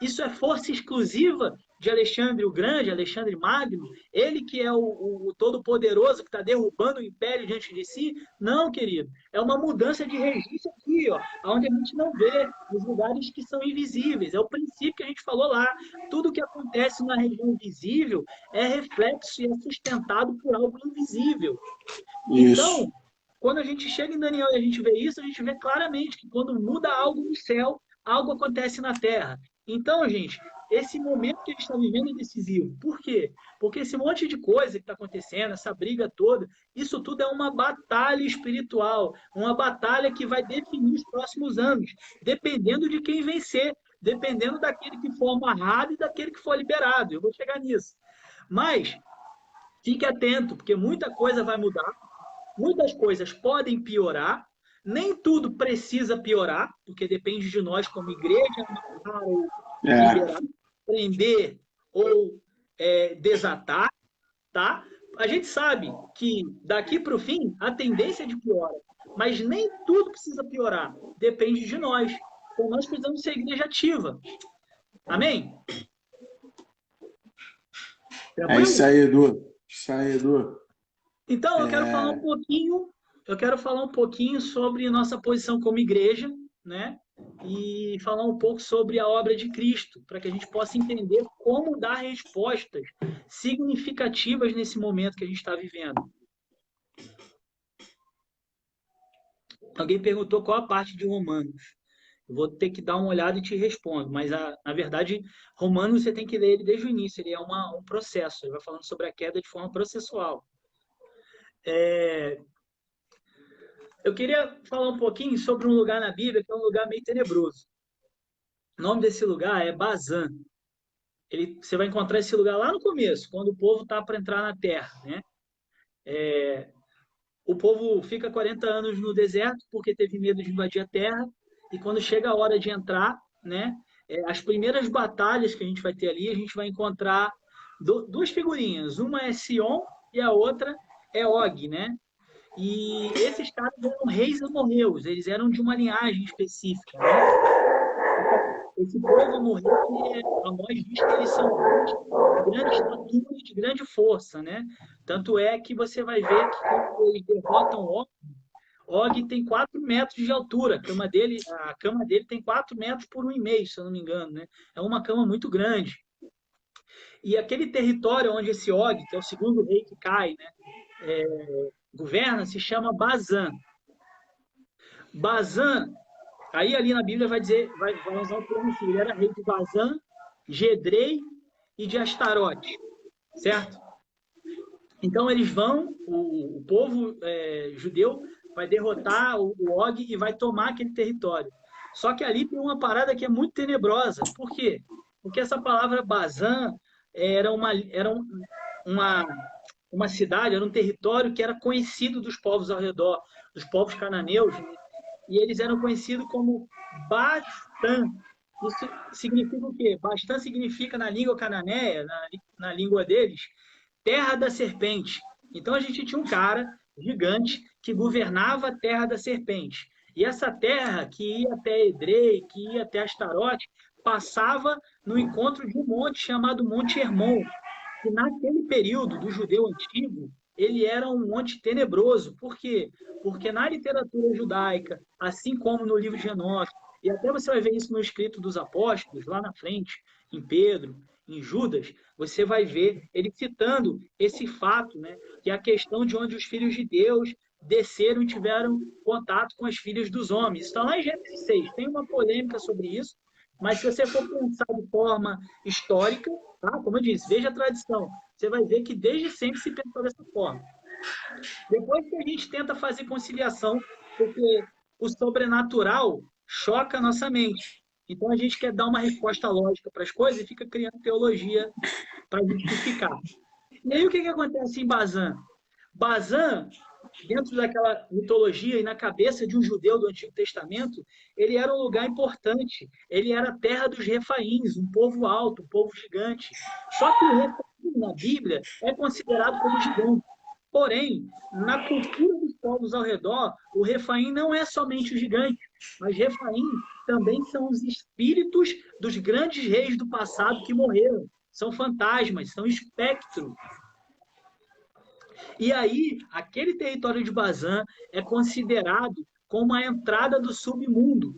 Isso é força exclusiva de Alexandre o Grande, Alexandre Magno? Ele que é o todo-poderoso que está derrubando o império diante de si? Não, querido. É uma mudança de registro aqui, ó, onde a gente não vê, nos lugares que são invisíveis. É o princípio que a gente falou lá. Tudo que acontece na região visível é reflexo e é sustentado por algo invisível. Isso. Então, quando a gente chega em Daniel e a gente vê isso, a gente vê claramente que quando muda algo no céu, algo acontece na terra. Então, gente, esse momento que a gente está vivendo é decisivo. Por quê? Porque esse monte de coisa que está acontecendo, essa briga toda, isso tudo é uma batalha espiritual, uma batalha que vai definir os próximos anos, dependendo de quem vencer, dependendo daquele que for amarrado e daquele que for liberado. Eu vou chegar nisso. Mas fique atento, porque muita coisa vai mudar. Muitas coisas podem piorar, nem tudo precisa piorar, porque depende de nós como igreja, amarrar ou É. liberar, prender ou desatar, tá? A gente sabe que daqui para o fim a tendência é de piora, mas nem tudo precisa piorar, depende de nós. Então nós precisamos ser igreja ativa. Amém? É isso Tranquilo? aí, Edu. Isso aí, Edu. Então, É, eu quero falar um pouquinho sobre nossa posição como igreja, né? E falar um pouco sobre a obra de Cristo, para que a gente possa entender como dar respostas significativas nesse momento que a gente está vivendo. Alguém perguntou qual a parte de Romanos. Eu vou ter que dar uma olhada e te respondo, mas na verdade, Romanos você tem que ler ele desde o início, ele é um processo, ele vai falando sobre a queda de forma processual. Eu queria falar um pouquinho sobre um lugar na Bíblia que é um lugar meio tenebroso. O nome desse lugar é Bazã. Você vai encontrar esse lugar lá no começo, quando o povo está para entrar na terra, né? O povo fica 40 anos no deserto porque teve medo de invadir a terra, e quando chega a hora de entrar, né? As primeiras batalhas que a gente vai ter ali, a gente vai encontrar duas figurinhas. Uma é Sion e a outra é Og, né? E esses caras eram reis amorreus, eles eram de uma linhagem específica, né? esse povo amorreu, Amós diz que eles são de grande estatura e de grande força, né? Tanto é que você vai ver que quando eles derrotam Og tem 4 metros de altura. A cama dele tem 4 metros por 1,5, se eu não me engano, né? É uma cama muito grande. E aquele território onde esse Og, que é o segundo rei que cai, né, governa, se chama Bazã. Bazã, aí ali na Bíblia vai dizer, vai usar o termo assim, ele era rei de Bazã, de Edrei e de Astarote, certo? Então eles vão, o povo judeu vai derrotar o Og e vai tomar aquele território. Só que ali tem uma parada que é muito tenebrosa. Por quê? Porque essa palavra Bazã era uma cidade, era um território que era conhecido dos povos ao redor, dos povos cananeus, né? E eles eram conhecidos como Bastã. Isso significa o quê? Bastã significa, na língua cananeia, na língua deles, terra da serpente. Então a gente tinha um cara gigante que governava a terra da serpente. E essa terra que ia até Edrei, que ia até Astarote, passava no encontro de um monte chamado Monte Hermon, que naquele período do judeu antigo, ele era um monte tenebroso. Por quê? Porque na literatura judaica, assim como no livro de Enoque, e até você vai ver isso no escrito dos apóstolos, lá na frente, em Pedro, em Judas, você vai ver ele citando esse fato, né? Que é a questão de onde os filhos de Deus desceram e tiveram contato com as filhas dos homens. Está lá em Gênesis 6. Tem uma polêmica sobre isso, mas se você for pensar de forma histórica, tá? Como eu disse, veja a tradição. Você vai ver que desde sempre se pensou dessa forma. Depois que a gente tenta fazer conciliação, porque o sobrenatural choca a nossa mente. Então a gente quer dar uma resposta lógica para as coisas e fica criando teologia para justificar. E aí o que acontece em Bazã? Bazã, dentro daquela mitologia e na cabeça de um judeu do Antigo Testamento, ele era um lugar importante. Ele era a terra dos Refaíns, um povo alto, um povo gigante. Só que o Refaim, na Bíblia, é considerado como gigante. Porém, na cultura dos povos ao redor, o Refaim não é somente o gigante, mas Refaim também são os espíritos dos grandes reis do passado que morreram. São fantasmas, são espectros. E aí, aquele território de Bazã é considerado como a entrada do submundo.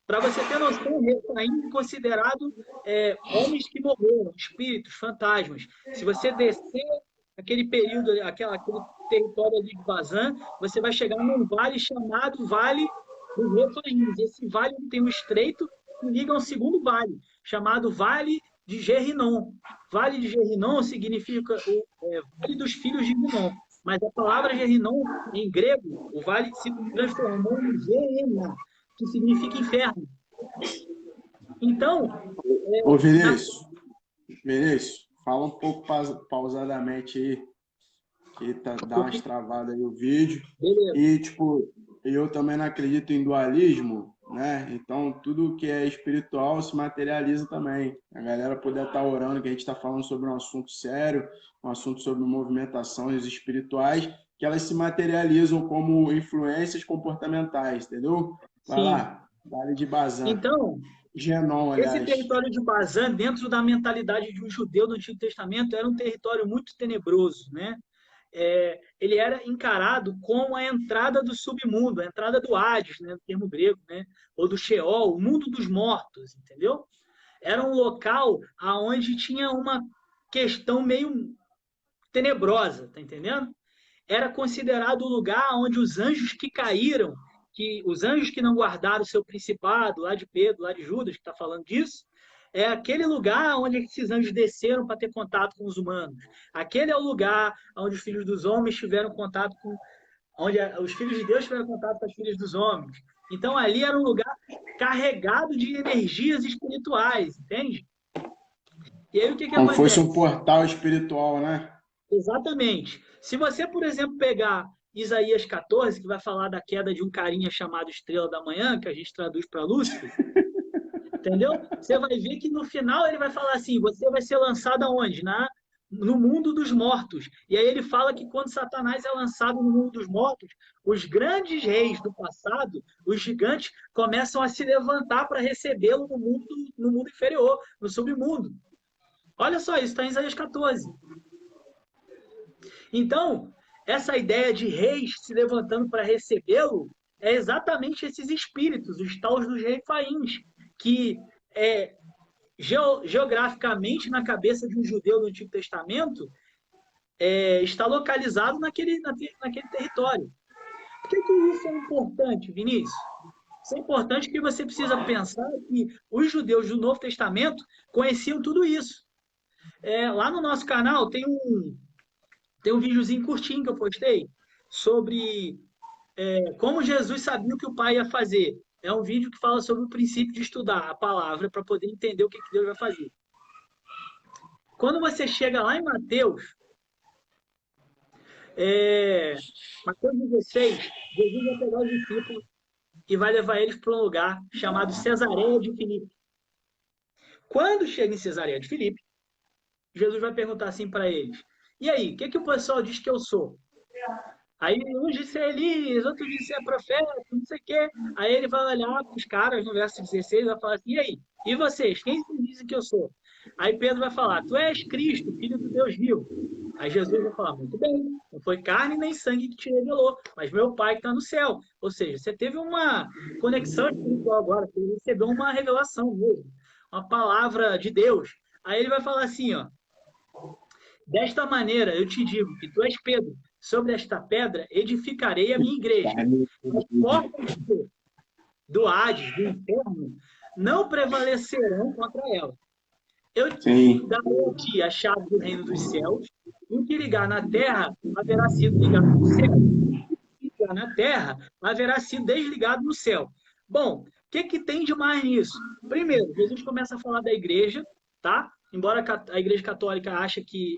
Para você ter noção, o Refaim é considerado homens que morreram, espíritos, fantasmas. Se você descer aquele período, aquele território ali de Bazã, você vai chegar num vale chamado Vale dos Refaíns. Esse vale tem um estreito que liga a um segundo vale, chamado Vale de Gerrinom. Vale de Gerrinom significa Vale dos Filhos de Rinom. Mas a palavra Gerrinom, em grego, o vale se transformou em Gehenna, que significa inferno. Então... Ô, Vinícius, fala um pouco pausadamente aí, que dá umas travadas aí o vídeo. Beleza. E, tipo, eu também não acredito em dualismo, né? Então, tudo que é espiritual se materializa também. A galera poder estar orando, que a gente está falando sobre um assunto sério, um assunto sobre movimentações espirituais, que elas se materializam como influências comportamentais, entendeu? Vai Sim. lá, Vale de Bazã. Então, Genom, aliás. esse território de Bazã, dentro da mentalidade de um judeu do Antigo Testamento, era um território muito tenebroso, né? Ele era encarado como a entrada do submundo, a entrada do Hades, né, no termo grego, né, ou do Sheol, o mundo dos mortos, entendeu? Era um local onde tinha uma questão meio tenebrosa, tá entendendo? Era considerado o lugar onde os anjos que caíram, os anjos que não guardaram o seu principado, lá de Pedro, lá de Judas, que está falando disso, é aquele lugar onde esses anjos desceram para ter contato com os humanos. Aquele é o lugar onde os filhos dos homens tiveram contato com... onde os filhos de Deus tiveram contato com as filhas dos homens. Então, ali era um lugar carregado de energias espirituais, entende? E aí, o que Como acontece? fosse um portal espiritual, né? Exatamente. Se você, por exemplo, pegar Isaías 14, que vai falar da queda de um carinha chamado Estrela da Manhã, que a gente traduz para Lúcifer, entendeu? Você vai ver que no final ele vai falar assim, você vai ser lançado aonde? no mundo dos mortos. E aí ele fala que quando Satanás é lançado no mundo dos mortos, os grandes reis do passado, os gigantes, começam a se levantar para recebê-lo no mundo inferior, no submundo. Olha só, isso está em Isaías 14. Então, essa ideia de reis se levantando para recebê-lo é exatamente esses espíritos, os tais dos refaíns, que geograficamente na cabeça de um judeu do Antigo Testamento está localizado naquele território. Por que isso é importante, Vinícius? Isso é importante porque você precisa pensar que os judeus do Novo Testamento conheciam tudo isso. Lá no nosso canal tem um videozinho curtinho que eu postei sobre como Jesus sabia o que o Pai ia fazer. É um vídeo que fala sobre o princípio de estudar a palavra para poder entender o que Deus vai fazer. Quando você chega lá em Mateus, Mateus 16, Jesus vai pegar os discípulos e vai levar eles para um lugar chamado Cesareia de Filipe. Quando chega em Cesareia de Filipe, Jesus vai perguntar assim para eles: e aí, o que o pessoal diz que eu sou? Aí uns dizem Elias, outros dizem é profeta, não sei o quê. Aí ele vai olhar para os caras no verso 16 e vai falar assim: e aí? E vocês? Quem dizem que eu sou? Aí Pedro vai falar: tu és Cristo, filho do Deus vivo. Aí Jesus vai falar: muito bem, não foi carne nem sangue que te revelou, mas meu Pai que está no céu. Ou seja, você teve uma conexão espiritual agora, você recebeu uma revelação mesmo, uma palavra de Deus. Aí ele vai falar assim, ó: desta maneira eu te digo que tu és Pedro, sobre esta pedra edificarei a minha igreja. As portas do Hades, do inferno, não prevalecerão contra ela. Eu te darei aqui a chave do reino dos céus, e o que ligar na terra haverá sido ligado no céu. O que ligar na terra haverá sido desligado no céu. Bom, o que tem de mais nisso? Primeiro, Jesus começa a falar da igreja, tá? Embora a Igreja Católica ache que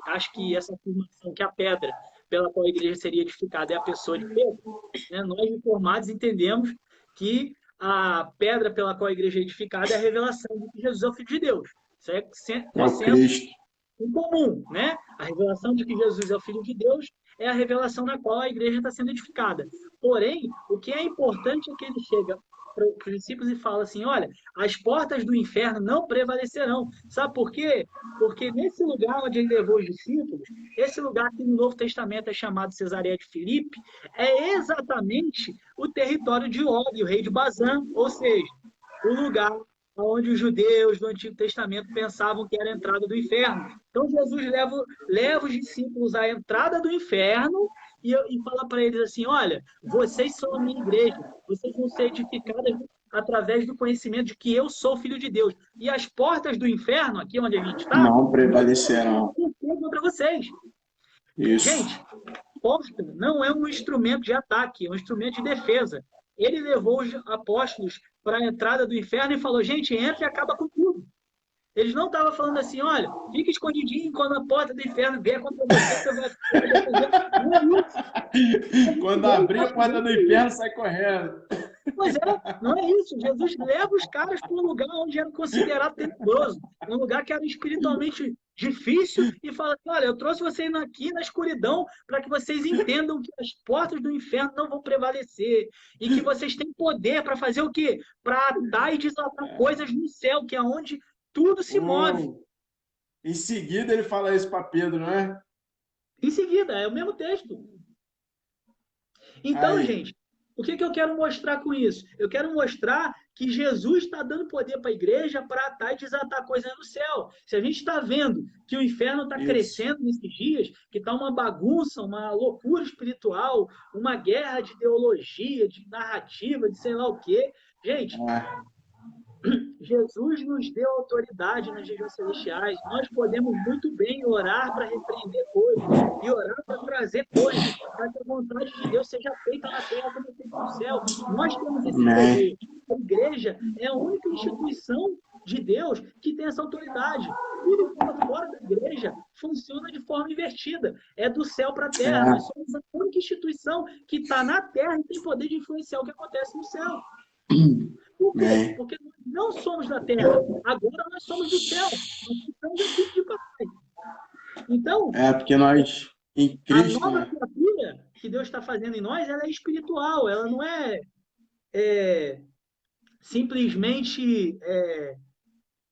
essa afirmação, que a pedra pela qual a igreja seria edificada é a pessoa de Pedro, né? Nós, reformados, entendemos que a pedra pela qual a igreja é edificada é a revelação de que Jesus é o Filho de Deus. Isso é consenso em comum, né? A revelação de que Jesus é o Filho de Deus é a revelação na qual a igreja está sendo edificada. Porém, o que é importante é que ele chega para os discípulos e fala assim: olha, as portas do inferno não prevalecerão. Sabe por quê? Porque nesse lugar onde ele levou os discípulos, esse lugar que no Novo Testamento é chamado Cesareia de Filipe, é exatamente o território de Og, o rei de Bazã, ou seja, o lugar onde os judeus do Antigo Testamento pensavam que era a entrada do inferno. Então Jesus leva os discípulos à entrada do inferno e fala para eles assim: olha, vocês são a minha igreja, vocês vão ser edificados através do conhecimento de que eu sou filho de Deus. E as portas do inferno, aqui onde a gente está, não prevalecerão contra vocês. Isso. Gente, porta não é um instrumento de ataque, é um instrumento de defesa. Ele levou os apóstolos para a entrada do inferno e falou: gente, entra e acaba com tudo. Eles não estavam falando assim: olha, fica escondidinho quando a porta do inferno vier contra você, você vai defender. Não é isso. Quando abrir a porta do inferno, sai correndo. Pois é, não é isso. Jesus leva os caras para um lugar onde era considerado tenebroso, um lugar que era espiritualmente difícil, e fala assim: olha, eu trouxe vocês aqui na escuridão para que vocês entendam que as portas do inferno não vão prevalecer e que vocês têm poder para fazer o quê? Para atar e desatar coisas no céu, que é onde tudo se move. Em seguida ele fala isso para Pedro, não é? Em seguida, é o mesmo texto. Então, gente, o que eu quero mostrar com isso? Eu quero mostrar que Jesus está dando poder para a igreja para atar e desatar coisas no céu. Se a gente está vendo que o inferno está crescendo nesses dias, que está uma bagunça, uma loucura espiritual, uma guerra de ideologia, de narrativa, de sei lá o quê. Gente, Jesus nos deu autoridade nas regiões celestiais. Nós podemos muito bem orar para repreender coisas e orar para trazer coisas, para que a vontade de Deus seja feita na terra como feita no céu. Nós temos esse poder. A igreja é a única instituição de Deus que tem essa autoridade. Tudo que está fora da igreja funciona de forma invertida. É do céu para a terra. Nós somos a única instituição que está na terra e tem poder de influenciar o que acontece no céu. Por quê? Porque nós não somos da terra. Agora nós somos do céu. Nós estamos aqui de papai. Então, Porque nós, em a Cristo, nova né? criatura que Deus está fazendo em nós, ela é espiritual, ela não simplesmente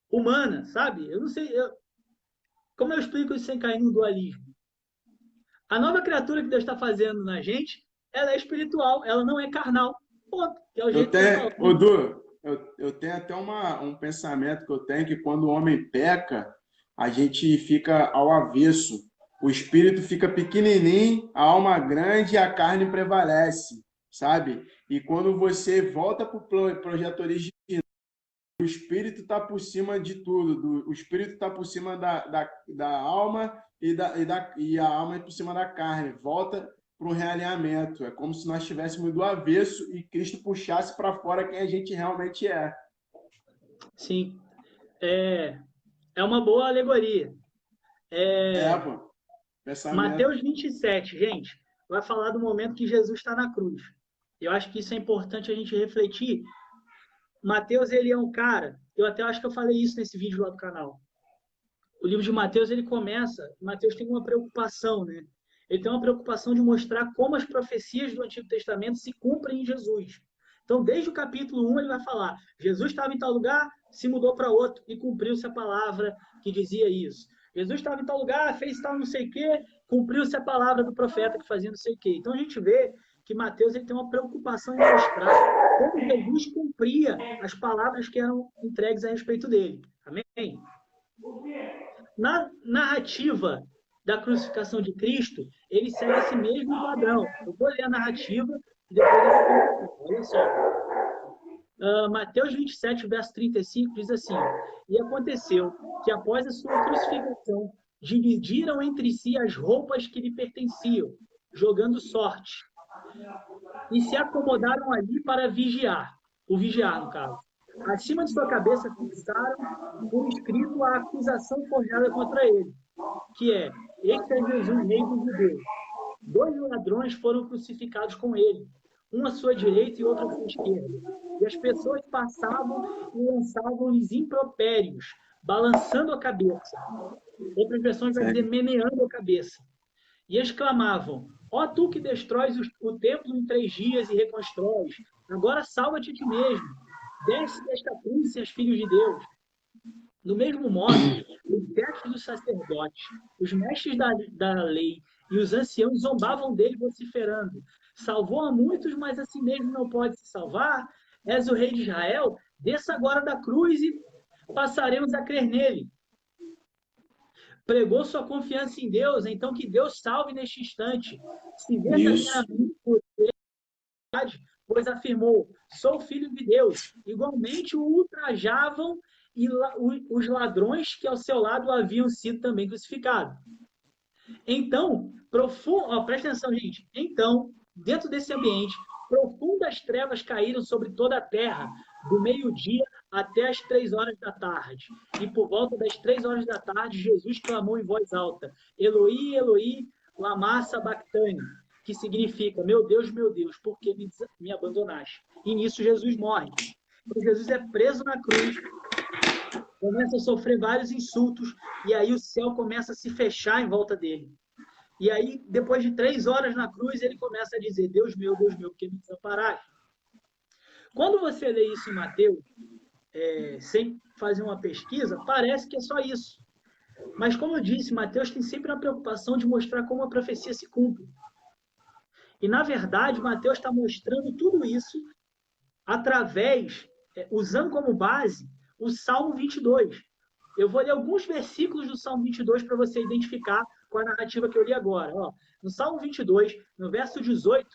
humana, sabe? Eu não sei, como eu explico isso sem cair no dualismo? A nova criatura que Deus está fazendo na gente, ela é espiritual, ela não é carnal. Ponto. Que é o Eu jeito que vai falar. tenho, ô, Du, eu tenho até um pensamento que eu tenho que quando o homem peca, a gente fica ao avesso. O espírito fica pequenininho, a alma grande e a carne prevalece, sabe? E quando você volta para o projeto original, o espírito está por cima de tudo, o espírito está por cima da alma e a alma é por cima da carne. Volta para o realinhamento. É como se nós estivéssemos do avesso e Cristo puxasse para fora quem a gente realmente é. Sim, é uma boa alegoria. Pô. Pensamento. Mateus 27, gente, vai falar do momento que Jesus está na cruz. Eu acho que isso é importante a gente refletir. Mateus, ele é um cara, eu até acho que eu falei isso nesse vídeo lá do canal. O livro de Mateus, ele começa, Mateus tem uma preocupação, né? Ele tem uma preocupação de mostrar como as profecias do Antigo Testamento se cumprem em Jesus. Então, desde o capítulo 1, ele vai falar: Jesus estava em tal lugar, se mudou para outro, e cumpriu-se a palavra que dizia isso. Jesus estava em tal lugar, fez tal não sei o quê, cumpriu-se a palavra do profeta que fazia não sei o quê. Então, a gente vê que Mateus ele tem uma preocupação em mostrar como Jesus cumpria as palavras que eram entregues a respeito dele. Amém? Na narrativa da crucificação de Cristo, ele segue esse mesmo padrão. Eu vou ler a narrativa e depois eu vou comentar. Olha só. Mateus 27, verso 35, diz assim: E aconteceu que após a sua crucificação, dividiram entre si as roupas que lhe pertenciam, jogando sorte. E se acomodaram ali para vigiar. O vigiar, no caso. Acima de sua cabeça fixaram por escrito a acusação forjada contra ele, que é: Este é Jesus, rei dos judeus. 2 ladrões foram crucificados com ele, um à sua direita e outro à sua esquerda. E as pessoas passavam e lançavam-lhes impropérios, balançando a cabeça. Outras versões vai dizer meneando a cabeça. E exclamavam: Ó tu que destróis o templo em 3 dias e reconstróis, agora salva-te a ti mesmo. Desce desta cruz e seus filhos de Deus. Do mesmo modo, os chefes dos sacerdotes, os mestres da lei e os anciãos zombavam dele, vociferando: Salvou a muitos, mas a si mesmo não pode se salvar? És o rei de Israel? Desça agora da cruz e passaremos a crer nele. Pregou sua confiança em Deus, então que Deus salve neste instante. Se verdadeiramente pois afirmou: Sou filho de Deus. Igualmente o ultrajavam e os ladrões que ao seu lado haviam sido também crucificados. Então, presta atenção, gente. Então, dentro desse ambiente, profundas trevas caíram sobre toda a terra, do meio-dia até as 3 horas da tarde. E por volta das 3 horas da tarde, Jesus clamou em voz alta: Eloi, Eloi, lama sabachthani, que significa: meu Deus, por que me abandonaste? E nisso Jesus morre. Então, Jesus é preso na cruz, começa a sofrer vários insultos, e aí o céu começa a se fechar em volta dele. E aí, depois de 3 horas na cruz, ele começa a dizer: Deus meu, por que me desamparaste? Quando você lê isso em Mateus, sem fazer uma pesquisa, parece que é só isso. Mas, como eu disse, Mateus tem sempre a preocupação de mostrar como a profecia se cumpre. E, na verdade, Mateus está mostrando tudo isso através, usando como base, o Salmo 22. Eu vou ler alguns versículos do Salmo 22 para você identificar com a narrativa que eu li agora. Ó, no Salmo 22, no verso 18,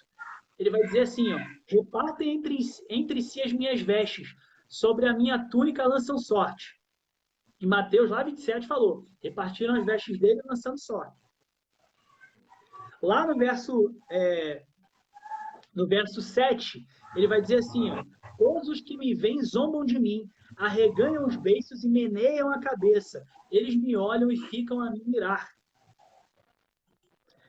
ele vai dizer assim: ó, repartem entre si as minhas vestes, sobre a minha túnica lançam sorte. E Mateus, lá 27, falou: repartiram as vestes dele lançando sorte. Lá no verso 7, ele vai dizer assim: ó, todos os que me veem zombam de mim, arreganham os beiços e meneiam a cabeça. Eles me olham e ficam a me mirar.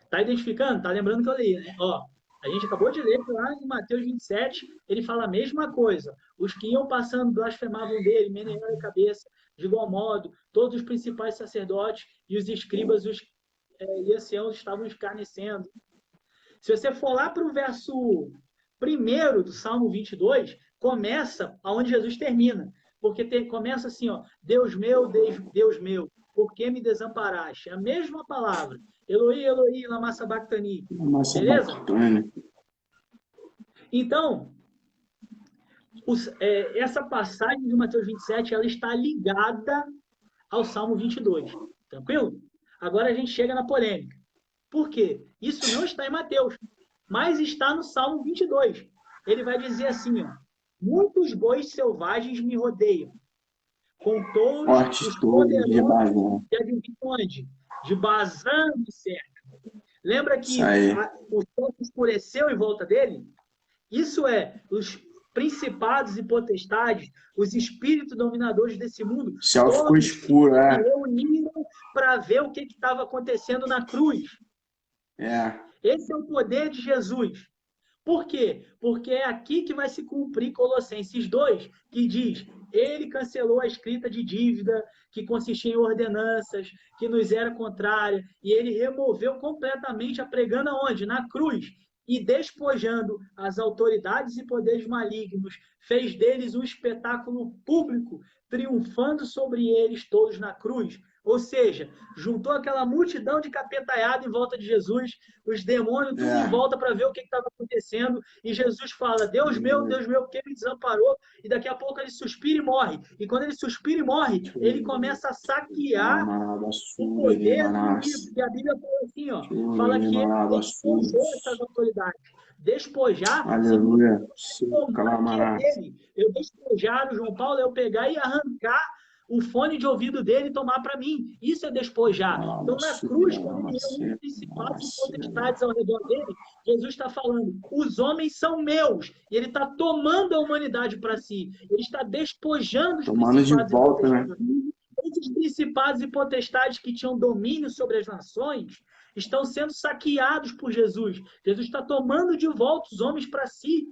Tá identificando? Tá lembrando que eu li, né? Ó, a gente acabou de ler lá em Mateus 27, ele fala a mesma coisa. Os que iam passando blasfemavam dele, meneiando a cabeça. De igual modo, todos os principais sacerdotes e os escribas e anciãos estavam escarnecendo. Se você for lá para o verso 1 do Salmo 22, começa aonde Jesus termina. Porque começa assim, ó, Deus meu, por que me desamparaste? A mesma palavra. Eloi, Eloi, lama sabachthani. Beleza? Então, essa passagem de Mateus 27, ela está ligada ao Salmo 22. Tranquilo? Agora a gente chega na polêmica. Por quê? Isso não está em Mateus, mas está no Salmo 22. Ele vai dizer assim, ó, muitos bois selvagens me rodeiam, com touros os poderosos que adivinham onde? De Bazã me cercam. Lembra que o sol escureceu em volta dele? Isso é, os principados e potestades, os espíritos dominadores desse mundo, o céu ficou escuro, se reuniram para ver o que estava acontecendo na cruz. Esse é o poder de Jesus. Por quê? Porque é aqui que vai se cumprir Colossenses 2, que diz, ele cancelou a escrita de dívida que consistia em ordenanças, que nos era contrária, e ele removeu completamente, pregando aonde? Na cruz. E despojando as autoridades e poderes malignos, fez deles um espetáculo público, triunfando sobre eles todos na cruz. Ou seja, juntou aquela multidão de capetaiado em volta de Jesus, os demônios tudo em volta para ver o que estava acontecendo, e Jesus fala, Deus meu, por que me desamparou? E daqui a pouco ele suspira e morre. E quando ele suspira e morre, ele começa a saquear o poder do inimigo. E a Bíblia fala assim, ó, fala que ele despojou essas autoridades. Despojar, aleluia, eu despojar o João Paulo, eu pegar e arrancar o fone de ouvido dele e tomar para mim. Isso é despojar. Então, na cruz, quando ele reúne os principados e potestades ao redor dele, Jesus está falando, os homens são meus. E ele está tomando a humanidade para si. Ele está despojando os principados de volta, né? Esses principados e potestades que tinham domínio sobre as nações estão sendo saqueados por Jesus. Jesus está tomando de volta os homens para si.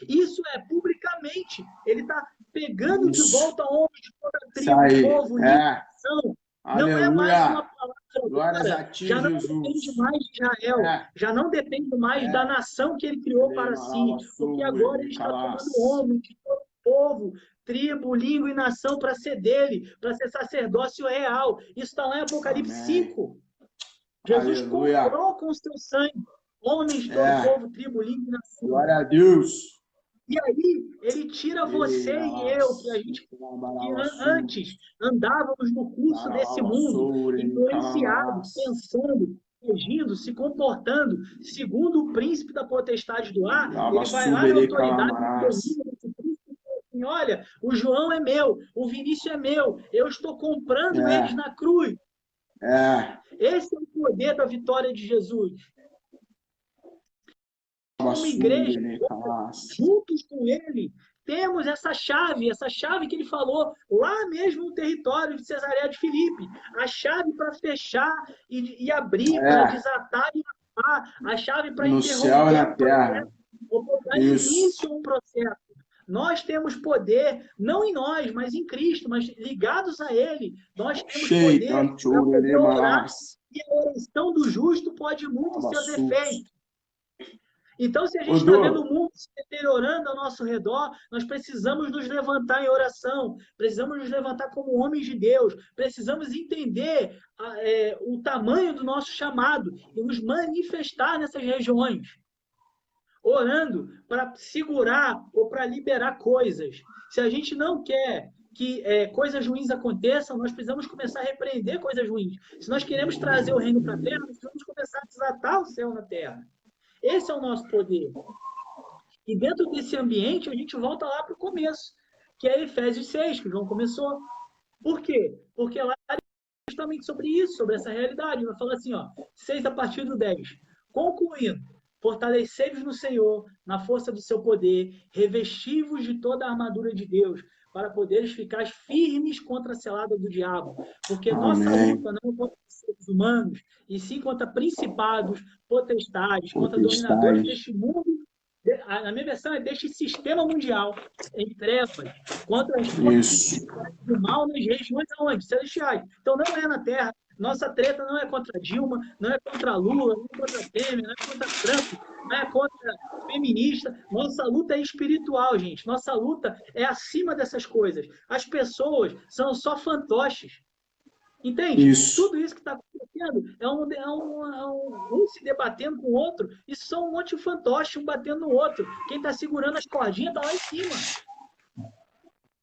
Isso é publicamente. Ele está pegando de volta homens de toda tribo, povo, nação. Não é mais uma palavra. Já não depende mais de Israel. Já não depende mais da nação que ele criou para si. Porque agora ele está tomando homens de todo povo, tribo, língua e nação para ser dele, para ser sacerdócio real. Isso está lá em Apocalipse 5. Jesus comprou com o seu sangue homens de todo povo, tribo, língua e nação. Glória a Deus. E aí, ele tira você e eu, que a gente que antes andávamos no curso desse mundo, influenciados, pensando, agindo, se comportando, segundo o príncipe da potestade do ar, ele vai lá na autoridade do príncipe e fala assim, olha, o João é meu, o Vinícius é meu, eu estou comprando eles na cruz. Esse é o poder da vitória de Jesus. Como igreja, juntos com ele, temos essa chave que ele falou lá mesmo no território de Cesareia de Filipe. A chave para fechar e abrir, para desatar e atar. A chave para interromper. No céu e na terra. Ou dar início a um processo. Nós temos poder, não em nós, mas em Cristo, mas ligados a Ele. Nós temos poder para poder orar. E a oração do justo pode muito em seus efeitos. Então, se a gente está vendo o mundo se deteriorando ao nosso redor, nós precisamos nos levantar em oração, precisamos nos levantar como homens de Deus, precisamos entender o tamanho do nosso chamado e nos manifestar nessas regiões, orando para segurar ou para liberar coisas. Se a gente não quer que coisas ruins aconteçam, nós precisamos começar a repreender coisas ruins. Se nós queremos trazer o reino para a terra, nós precisamos começar a desatar o céu na terra. Esse é o nosso poder. E dentro desse ambiente, a gente volta lá para o começo, que é Efésios 6, que o João começou. Por quê? Porque lá é justamente sobre isso, sobre essa realidade. Vai falar assim, 6 a partir do 10. Concluindo, fortalecei-vos no Senhor, na força do seu poder, revesti-vos de toda a armadura de Deus, para poderes ficar firmes contra a selada do diabo. Porque nossa luta não é contra seres humanos, e sim contra principados, potestades, contra dominadores deste mundo, A minha versão é deste sistema mundial em trevas contra as forças do mal nas regiões aonde? Celestiais. Então não é na Terra. Nossa treta não é contra Dilma, não é contra Lula, não é contra Temer, não é contra Trump, não é contra feminista. Nossa luta é espiritual, gente. Nossa luta é acima dessas coisas. As pessoas são só fantoches. Entende? Isso. Tudo isso que está acontecendo um se debatendo com o outro. Isso são um monte de fantoches, um batendo no outro. Quem está segurando as cordinhas está lá em cima.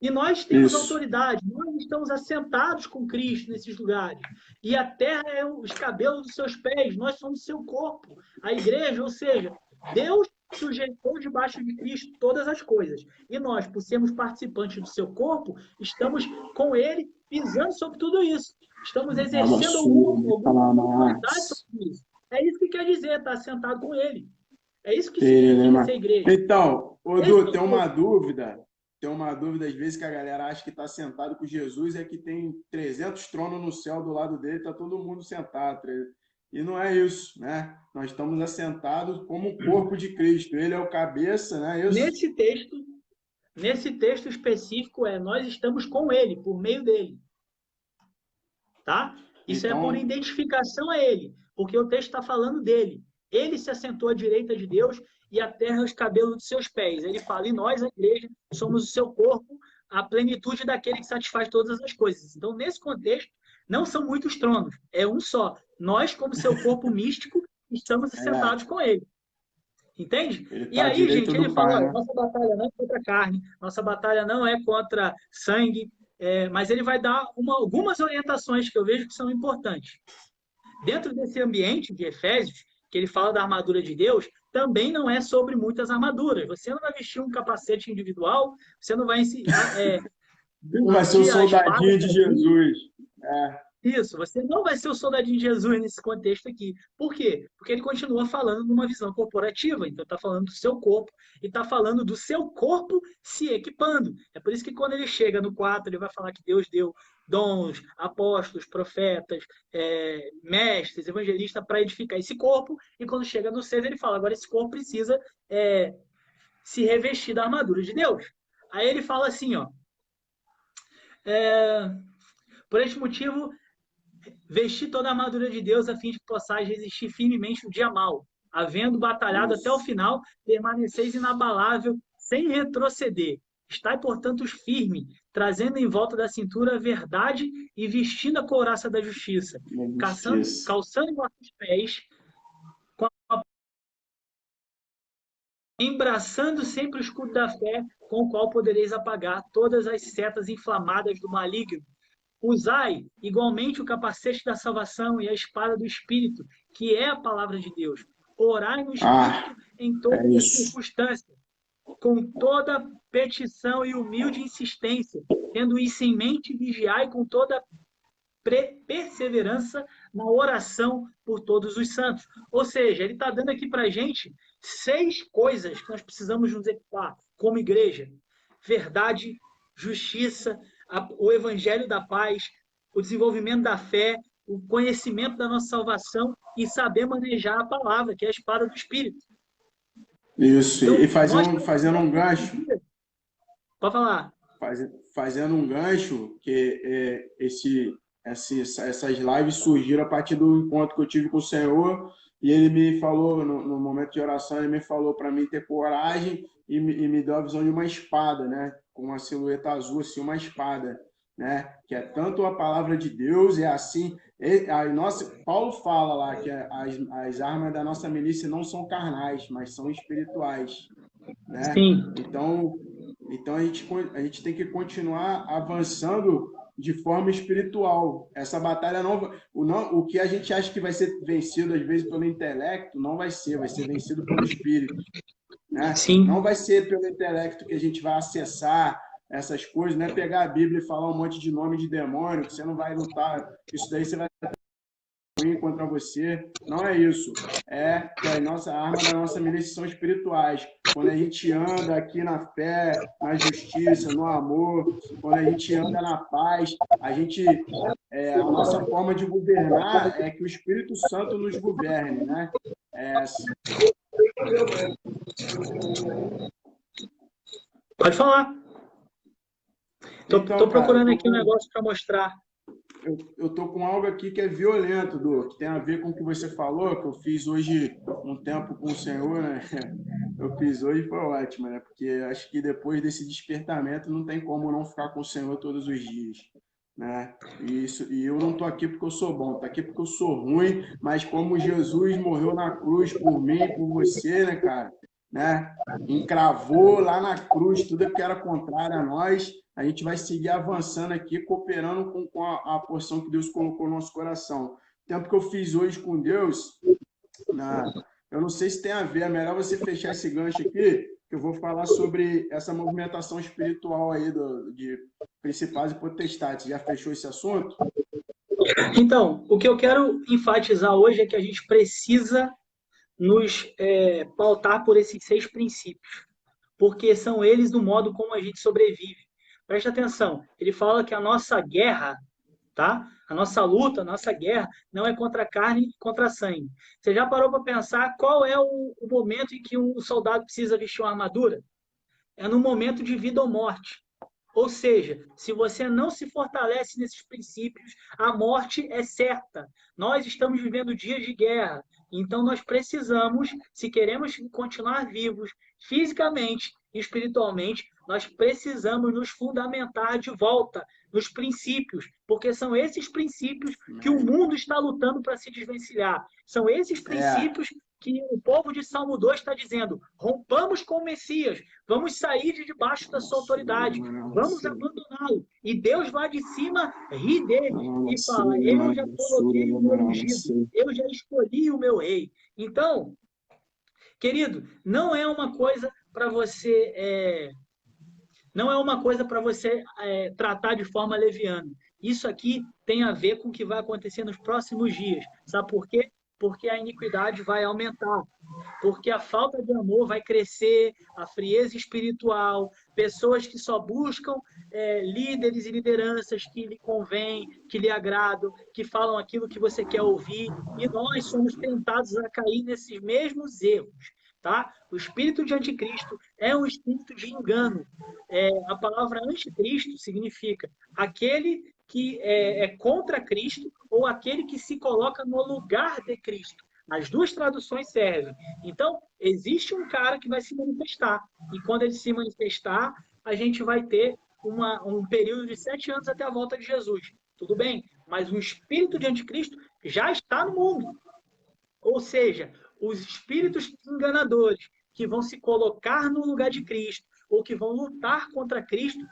E nós temos autoridade, nós estamos assentados com Cristo nesses lugares. E a terra é os cabelos dos seus pés, nós somos o seu corpo. A igreja, ou seja, Deus sujeitou debaixo de Cristo todas as coisas. E nós, por sermos participantes do seu corpo, estamos com ele pisando sobre tudo isso. Estamos exercendo alguma autoridade sobre isso. É isso que quer dizer, estar assentado com ele. É isso que significa ser igreja. Então, Odu, tem uma dúvida. Tem uma dúvida, às vezes, que a galera acha que está sentado com Jesus, é que tem 300 tronos no céu do lado dele, está todo mundo sentado. E não é isso, né? Nós estamos assentados como o corpo de Cristo. Ele é o cabeça, né? Nesse texto específico, nós estamos com ele, por meio dele. Tá? Isso então, é por identificação a ele, porque o texto está falando dele. Ele se assentou à direita de Deus e a terra é os cabelos dos seus pés. Ele fala, e nós, a igreja, somos o seu corpo, a plenitude daquele que satisfaz todas as coisas. Então, nesse contexto, não são muitos tronos, é um só. Nós, como seu corpo místico, estamos assentados com ele. Entende? E aí, gente, ele fala, nossa batalha não é contra a carne, nossa batalha não é contra sangue, mas ele vai dar algumas orientações que eu vejo que são importantes. Dentro desse ambiente de Efésios, que ele fala da armadura de Deus, também não é sobre muitas armaduras. Você não vai vestir um capacete individual, você não vai ensinar... não vai ser o soldadinho de Jesus. Isso, você não vai ser o soldadinho de Jesus nesse contexto aqui. Por quê? Porque ele continua falando numa visão corporativa, então está falando do seu corpo e está falando do seu corpo se equipando. É por isso que quando ele chega no 4, ele vai falar que Deus deu dons, apóstolos, profetas, mestres, evangelistas para edificar esse corpo, e quando chega no 6 ele fala, agora esse corpo precisa se revestir da armadura de Deus. Aí ele fala assim, ó, por este motivo, vestir toda a armadura de Deus a fim de que possais resistir firmemente no dia mau. Havendo batalhado até o final, permaneceis inabalável, sem retroceder. Estai, portanto, firme, trazendo em volta da cintura a verdade e vestindo a couraça da justiça, calçando em vossos pés, embraçando sempre o escudo da fé, com o qual podereis apagar todas as setas inflamadas do maligno. Usai igualmente o capacete da salvação e a espada do Espírito, que é a palavra de Deus. Orai no Espírito em todas as circunstâncias, com toda petição e humilde insistência, tendo isso em mente, vigiai com toda perseverança na oração por todos os santos. Ou seja, ele está dando aqui para a gente 6 coisas que nós precisamos nos equipar como igreja. Verdade, justiça, o evangelho da paz, o desenvolvimento da fé, o conhecimento da nossa salvação e saber manejar a palavra, que é a espada do Espírito. Isso, então, e fazendo um gancho. Pode falar. Fazendo um gancho, que essas lives surgiram a partir do encontro que eu tive com o Senhor, e ele me falou, no momento de oração, ele me falou para mim ter coragem e me deu a visão de uma espada, né? Com uma silhueta azul, assim, uma espada, né? Que é tanto a palavra de Deus, é assim... Paulo fala lá que as armas da nossa milícia não são carnais, mas são espirituais, né? Sim. Então a gente tem que continuar avançando de forma espiritual. Essa batalha o que a gente acha que vai ser vencido às vezes pelo intelecto, não vai ser vencido pelo Espírito, né? Sim. Não vai ser pelo intelecto que a gente vai acessar essas coisas, não é pegar a Bíblia e falar um monte de nome de demônio, que você não vai lutar, isso daí você vai ruim contra você. Não é isso. É que a arma da nossa milícia são espirituais. Quando a gente anda aqui na fé, na justiça, no amor, quando a gente anda na paz, a nossa forma de governar é que o Espírito Santo nos governe, né? Pode falar. Então, Tô procurando cara, aqui um negócio para mostrar. eu tô com algo aqui que é violento, Du, que tem a ver com o que você falou, que eu fiz hoje um tempo com o Senhor, né? Eu fiz hoje e foi ótimo, né? Porque acho que depois desse despertamento não tem como não ficar com o Senhor todos os dias, né? E eu não tô aqui porque eu sou bom, tô aqui porque eu sou ruim, mas como Jesus morreu na cruz por mim e por você, né, cara? Né? Encravou lá na cruz tudo que era contrário a nós, a gente vai seguir avançando aqui, cooperando com a porção que Deus colocou no nosso coração. O tempo que eu fiz hoje com Deus, eu não sei se tem a ver, é melhor você fechar esse gancho aqui, que eu vou falar sobre essa movimentação espiritual aí de principados e potestades. Já fechou esse assunto? Então, o que eu quero enfatizar hoje é que a gente precisa nos pautar por esses 6 princípios, porque são eles do modo como a gente sobrevive. Preste atenção, ele fala que a nossa guerra, tá? A nossa luta, a nossa guerra não é contra a carne e contra a sangue. Você já parou para pensar qual é o momento em que um soldado precisa vestir uma armadura? É no momento de vida ou morte. Ou seja, se você não se fortalece nesses princípios, a morte é certa. Nós estamos vivendo dias de guerra, então nós precisamos, se queremos continuar vivos fisicamente e espiritualmente, nós precisamos nos fundamentar de volta nos princípios, porque são esses princípios que o mundo está lutando para se desvencilhar. São esses É, princípios que o povo de Salmo 2 está dizendo: rompamos com o Messias, vamos sair de debaixo da sua autoridade, vamos abandoná-lo. E Deus vai de cima, ri dele e fala: eu já coloquei o meu ungido, eu já escolhi o meu rei. Então, querido, não é uma coisa para você não é uma coisa para você tratar de forma leviana. Isso aqui tem a ver com o que vai acontecer nos próximos dias. Sabe por quê? Porque a iniquidade vai aumentar, porque a falta de amor vai crescer, a frieza espiritual, pessoas que só buscam líderes e lideranças que lhe convêm, que lhe agradam, que falam aquilo que você quer ouvir, e nós somos tentados a cair nesses mesmos erros. Tá? O espírito de anticristo é um espírito de engano. A palavra anticristo significa aquele que é contra Cristo ou aquele que se coloca no lugar de Cristo. As duas traduções servem. Então, existe um cara que vai se manifestar. E quando ele se manifestar, a gente vai ter um período de 7 anos até a volta de Jesus. Tudo bem? Mas o espírito de anticristo já está no mundo. Ou seja, os espíritos enganadores que vão se colocar no lugar de Cristo ou que vão lutar contra Cristo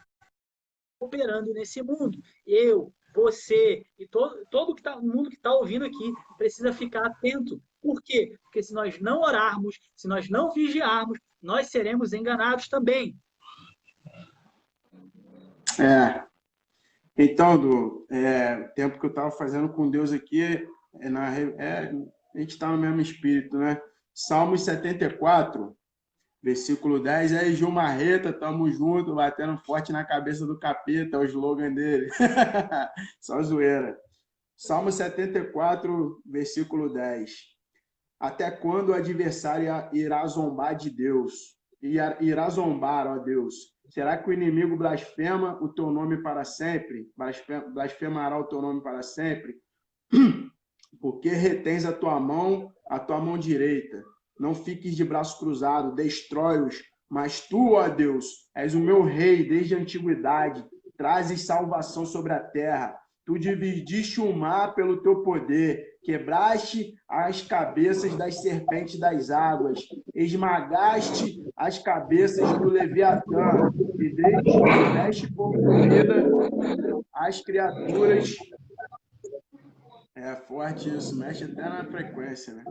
operando nesse mundo. Eu, você e todo que mundo que está ouvindo aqui precisa ficar atento. Por quê? Porque se nós não orarmos, se nós não vigiarmos, nós seremos enganados também. Então, o tempo que eu estava fazendo com Deus aqui, a gente está no mesmo espírito, né? Salmos 74, versículo 10, aí Gil Marreta, tamo junto, batendo forte na cabeça do capeta, é o slogan dele. Só zoeira. Salmo 74, versículo 10. Até quando o adversário irá zombar de Deus? Irá zombar, ó Deus. Será que o inimigo blasfema o teu nome para sempre? Blasfemará o teu nome para sempre? Porque retens a tua mão direita. Não fiques de braço cruzado, destrói-os. Mas tu, ó Deus, és o meu rei desde a antiguidade. Trazes salvação sobre a terra. Tu dividiste o mar pelo teu poder, quebraste as cabeças das serpentes das águas, esmagaste as cabeças do Leviatã e deste por comida às criaturas. É forte isso, mexe até na frequência, né?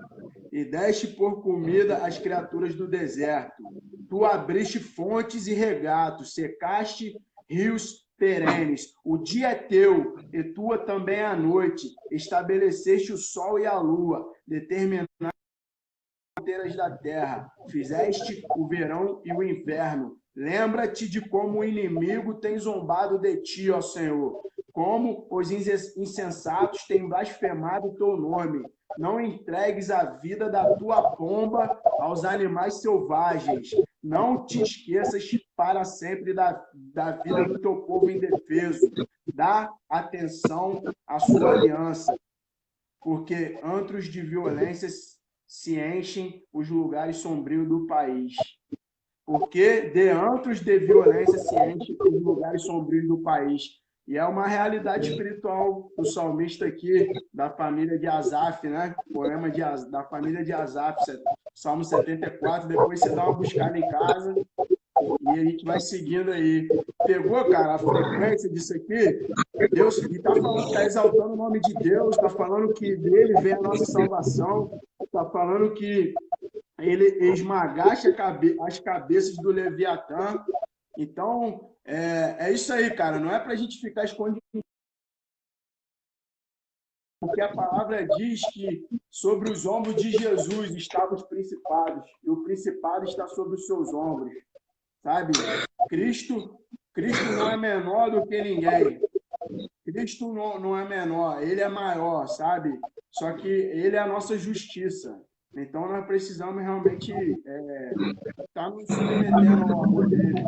E deste por comida às criaturas do deserto. Tu abriste fontes e regatos, secaste rios perenes. O dia é teu, e tua também a noite. Estabeleceste o sol e a lua, determinaste as fronteiras da terra. Fizeste o verão e o inverno. Lembra-te de como o inimigo tem zombado de ti, ó Senhor. como os insensatos têm blasfemado o teu nome. Não entregues a vida da tua pomba aos animais selvagens. Não te esqueças para sempre da vida do teu povo indefeso. Dá atenção à sua aliança, porque antros de violência se enchem os lugares sombrios do país. Porque de antros de violência se enchem os lugares sombrios do país. E é uma realidade espiritual do salmista aqui, da família de Asaf, né? Poema da família de Asaf, Salmo 74. Depois você dá uma buscada em casa e a gente vai seguindo aí. Pegou, cara, a frequência disso aqui? Deus está falando, está exaltando o nome de Deus, está falando que dele vem a nossa salvação, está falando que ele esmagaste as cabeças do Leviatã. Então, é isso aí, cara. Não é para a gente ficar escondido. Porque a palavra diz que sobre os ombros de Jesus estavam os principados, e o principado está sobre os seus ombros. Sabe? Cristo não é menor do que ninguém. Cristo não é menor, ele é maior, sabe? Só que ele é a nossa justiça. Então, nós precisamos realmente estar nos submetendo ao amor dele.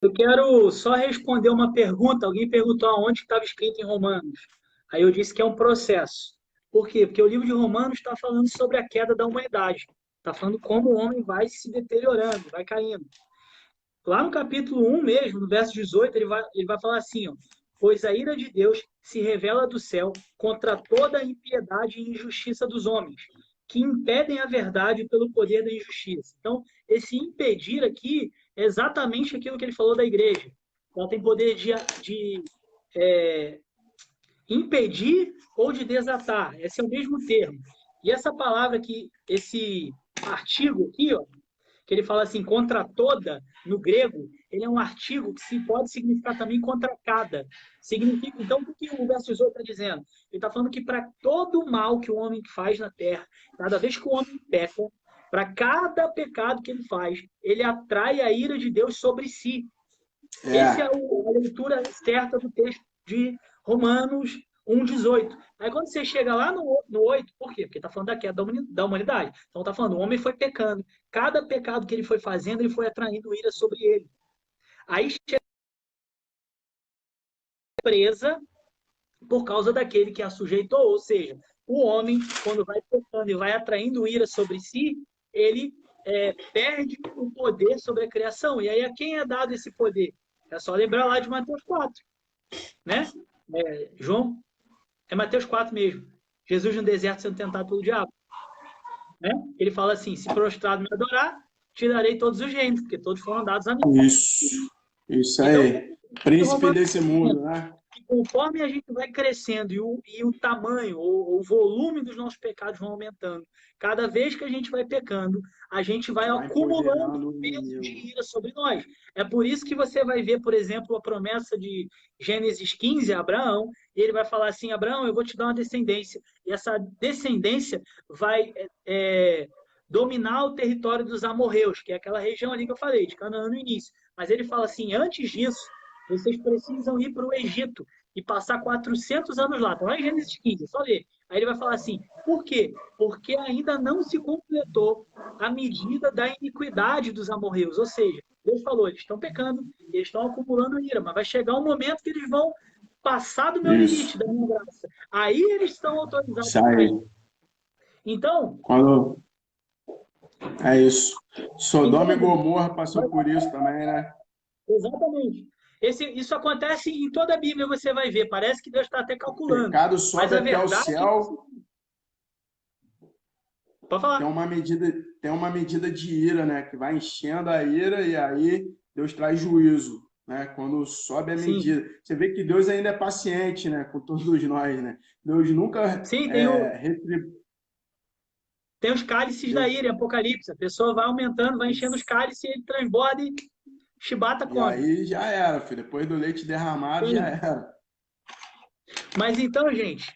Eu quero só responder uma pergunta. Alguém perguntou aonde estava escrito em Romanos. Aí eu disse que é um processo. Por quê? Porque o livro de Romanos está falando sobre a queda da humanidade. Está falando como o homem vai se deteriorando, vai caindo. Lá no capítulo 1 mesmo, no verso 18, ele vai falar assim, ó, pois a ira de Deus se revela do céu contra toda a impiedade e injustiça dos homens, que impedem a verdade pelo poder da injustiça. Então, esse impedir aqui é exatamente aquilo que ele falou da igreja. Ela tem poder de impedir ou de desatar. Esse é o mesmo termo. E essa palavra aqui, esse artigo aqui, ó, que ele fala assim, contra toda, no grego, ele é um artigo que pode significar também contra cada. Significa, então, o que o verso 18 está dizendo? Ele está falando que para todo o mal que o homem faz na terra, cada vez que o homem peca, para cada pecado que ele faz, ele atrai a ira de Deus sobre si. Essa é a leitura certa do texto de Romanos 1,18. Aí quando você chega lá no 8, por quê? Porque está falando da queda da humanidade. Então está falando, o homem foi pecando. Cada pecado que ele foi fazendo, ele foi atraindo ira sobre ele. Aí chega presa por causa daquele que a sujeitou. Ou seja, o homem, quando vai pecando e vai atraindo ira sobre si, ele perde o poder sobre a criação. E aí a quem é dado esse poder? É só lembrar lá de Mateus 4. Né? João, é Mateus 4 mesmo. Jesus no deserto sendo tentado pelo diabo. Né? Ele fala assim, se prostrado me adorar, te darei todos os reinos, porque todos foram dados a mim. Isso aí. Então, príncipe desse mundo, né? E conforme a gente vai crescendo e o tamanho, o volume dos nossos pecados vão aumentando, cada vez que a gente vai pecando, a gente vai acumulando o peso de ira sobre nós. É por isso que você vai ver, por exemplo, a promessa de Gênesis 15 a Abraão, e ele vai falar assim, Abraão, eu vou te dar uma descendência. E essa descendência vai dominar o território dos amorreus, que é aquela região ali que eu falei, de Canaã no início. Mas ele fala assim, antes disso, vocês precisam ir para o Egito e passar 400 anos lá. Então, lá em Gênesis 15, só ler. Aí ele vai falar assim, por quê? Porque ainda não se completou a medida da iniquidade dos amorreus. Ou seja, Deus falou, eles estão pecando, eles estão acumulando ira, mas vai chegar um momento que eles vão passar do meu limite, da minha graça. Aí eles estão autorizados a cair. Então... É isso. Sodoma e Gomorra passou por isso também, né? Exatamente. Isso acontece em toda a Bíblia, você vai ver. Parece que Deus está até calculando. O pecado sobe até o céu. Pode falar. Tem uma medida de ira, né? Que vai enchendo a ira e aí Deus traz juízo, né? Quando sobe a medida. Sim. Você vê que Deus ainda é paciente, né? Com todos nós, né? Deus nunca tem os cálices da ira em Apocalipse. A pessoa vai aumentando, vai enchendo os cálices, ele transborda e chibata come. E aí já era, filho. Depois do leite derramado, já era. Mas então, gente,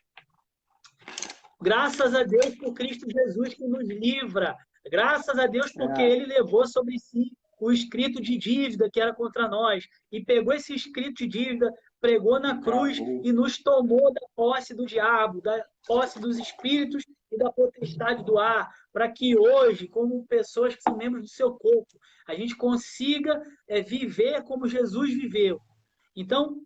graças a Deus por Cristo Jesus que nos livra. Graças a Deus porque Ele levou sobre si o escrito de dívida que era contra nós, e pegou esse escrito de dívida, pregou na cruz e nos tomou da posse do diabo, da posse dos espíritos e da potestade do ar, para que hoje, como pessoas que são membros do seu corpo, a gente consiga viver como Jesus viveu. Então,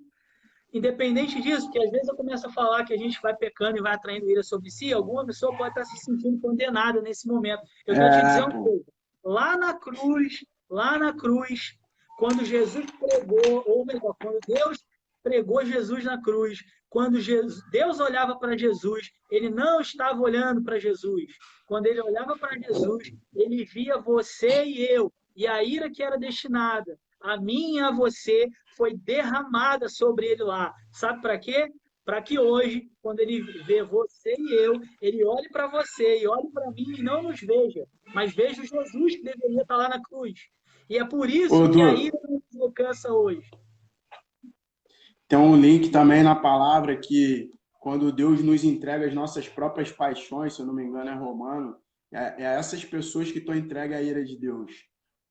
independente disso, que às vezes eu começo a falar que a gente vai pecando e vai atraindo ira sobre si, alguma pessoa pode estar se sentindo condenada nesse momento. Eu vou te dizer uma coisa. Lá na cruz, quando Jesus pregou, ou melhor, quando Deus pregou Jesus na cruz, quando Deus olhava para Jesus, ele não estava olhando para Jesus. Quando ele olhava para Jesus, ele via você e eu, e a ira que era destinada a mim e a você foi derramada sobre ele lá. Sabe para quê? Para que hoje, quando ele vê você e eu, ele olhe para você e olhe para mim e não nos veja, mas veja o Jesus que deveria estar lá na cruz. E é por isso que a ira não nos alcança hoje. Tem um link também na palavra que quando Deus nos entrega as nossas próprias paixões, se eu não me engano é Romano, é essas pessoas que estão entregues à ira de Deus.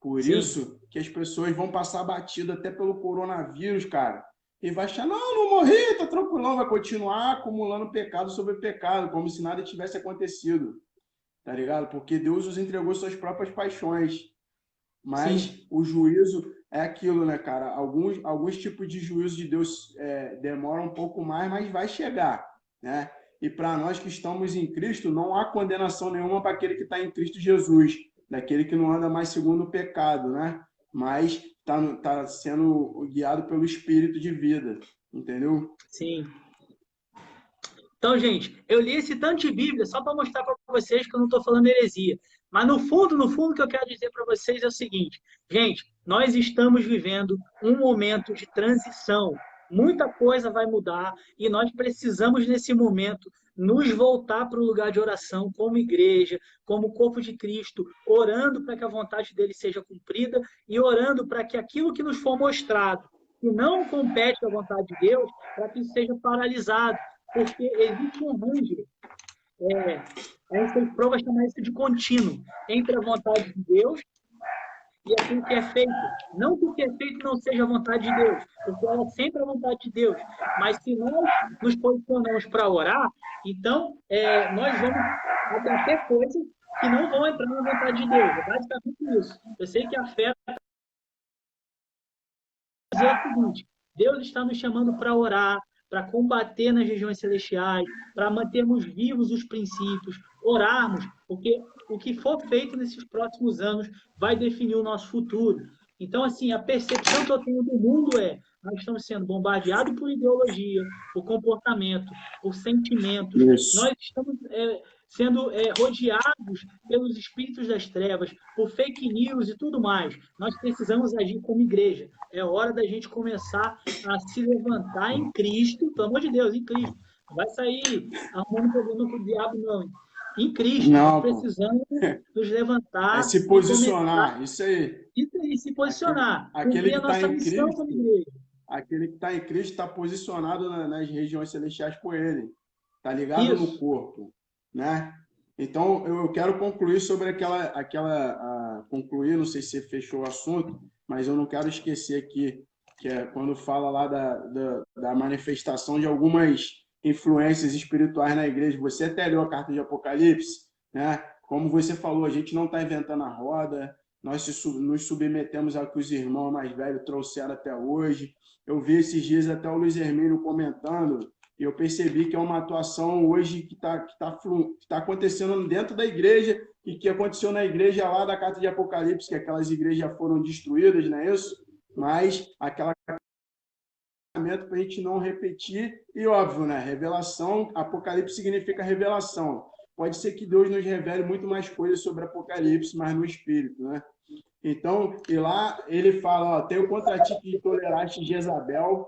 Por Sim. isso que as pessoas vão passar batido até pelo coronavírus, cara. E vai achar, não morri, tá tranquilão, vai continuar acumulando pecado sobre pecado, como se nada tivesse acontecido. Tá ligado? Porque Deus os entregou suas próprias paixões. Mas Sim. o juízo é aquilo, né, cara? Alguns tipos de juízo de Deus demoram um pouco mais, mas vai chegar, né? E para nós que estamos em Cristo, não há condenação nenhuma para aquele que está em Cristo Jesus, daquele que não anda mais segundo o pecado, né? Mas tá sendo guiado pelo Espírito de vida, entendeu? Sim. Então, gente, eu li esse tanto de Bíblia só para mostrar para vocês que eu não estou falando heresia. Mas no fundo, o que eu quero dizer para vocês é o seguinte, gente, nós estamos vivendo um momento de transição. Muita coisa vai mudar e nós precisamos, nesse momento, nos voltar para o lugar de oração como igreja, como corpo de Cristo, orando para que a vontade dele seja cumprida e orando para que aquilo que nos for mostrado, que não compete à vontade de Deus, para que isso seja paralisado. Porque existe um range, a gente prova chamar isso de contínuo, entre a vontade de Deus e aquilo que é feito. Não que o que é feito não seja a vontade de Deus, porque ela é sempre a vontade de Deus. Mas se nós nos posicionamos para orar, então nós vamos acontecer coisas que não vão entrar na vontade de Deus. É basicamente isso. Eu sei que a fé dizer o seguinte, Deus está nos chamando para orar, para combater nas regiões celestiais, para mantermos vivos os princípios, orarmos, porque o que for feito nesses próximos anos vai definir o nosso futuro. Então, assim, a percepção que eu tenho do mundo é nós estamos sendo bombardeados por ideologia, por comportamento, por sentimentos. Isso. Nós estamos sendo rodeados pelos espíritos das trevas, por fake news e tudo mais. Nós precisamos agir como igreja. É hora da gente começar a se levantar em Cristo, pelo amor de Deus, em Cristo. Não vai sair arrumando problema com o diabo, não. Em Cristo, não, nós precisamos nos levantar. Se posicionar, isso aí. Isso aí, se posicionar. Aquele que está em Cristo, como igreja. Aquele que está em Cristo está posicionado nas regiões celestiais por ele. Está ligado no corpo, né? Então, eu quero concluir sobre concluir, não sei se você fechou o assunto, mas eu não quero esquecer aqui, que é quando fala lá da manifestação de algumas influências espirituais na igreja. Você até leu a carta de Apocalipse, né? Como você falou, a gente não está inventando a roda, nós nos submetemos ao que os irmãos mais velhos trouxeram até hoje. Eu vi esses dias até o Luiz Hermínio comentando, e eu percebi que é uma atuação hoje que tá acontecendo dentro da igreja e que aconteceu na igreja lá da carta de Apocalipse, que aquelas igrejas já foram destruídas, não é isso? Mas aquela para a gente não repetir, e óbvio, né? Revelação, Apocalipse significa revelação. Pode ser que Deus nos revele muito mais coisas sobre Apocalipse, mas no Espírito, né? Então, e lá ele fala, ó, tenho contra ti que toleraste Jezabel,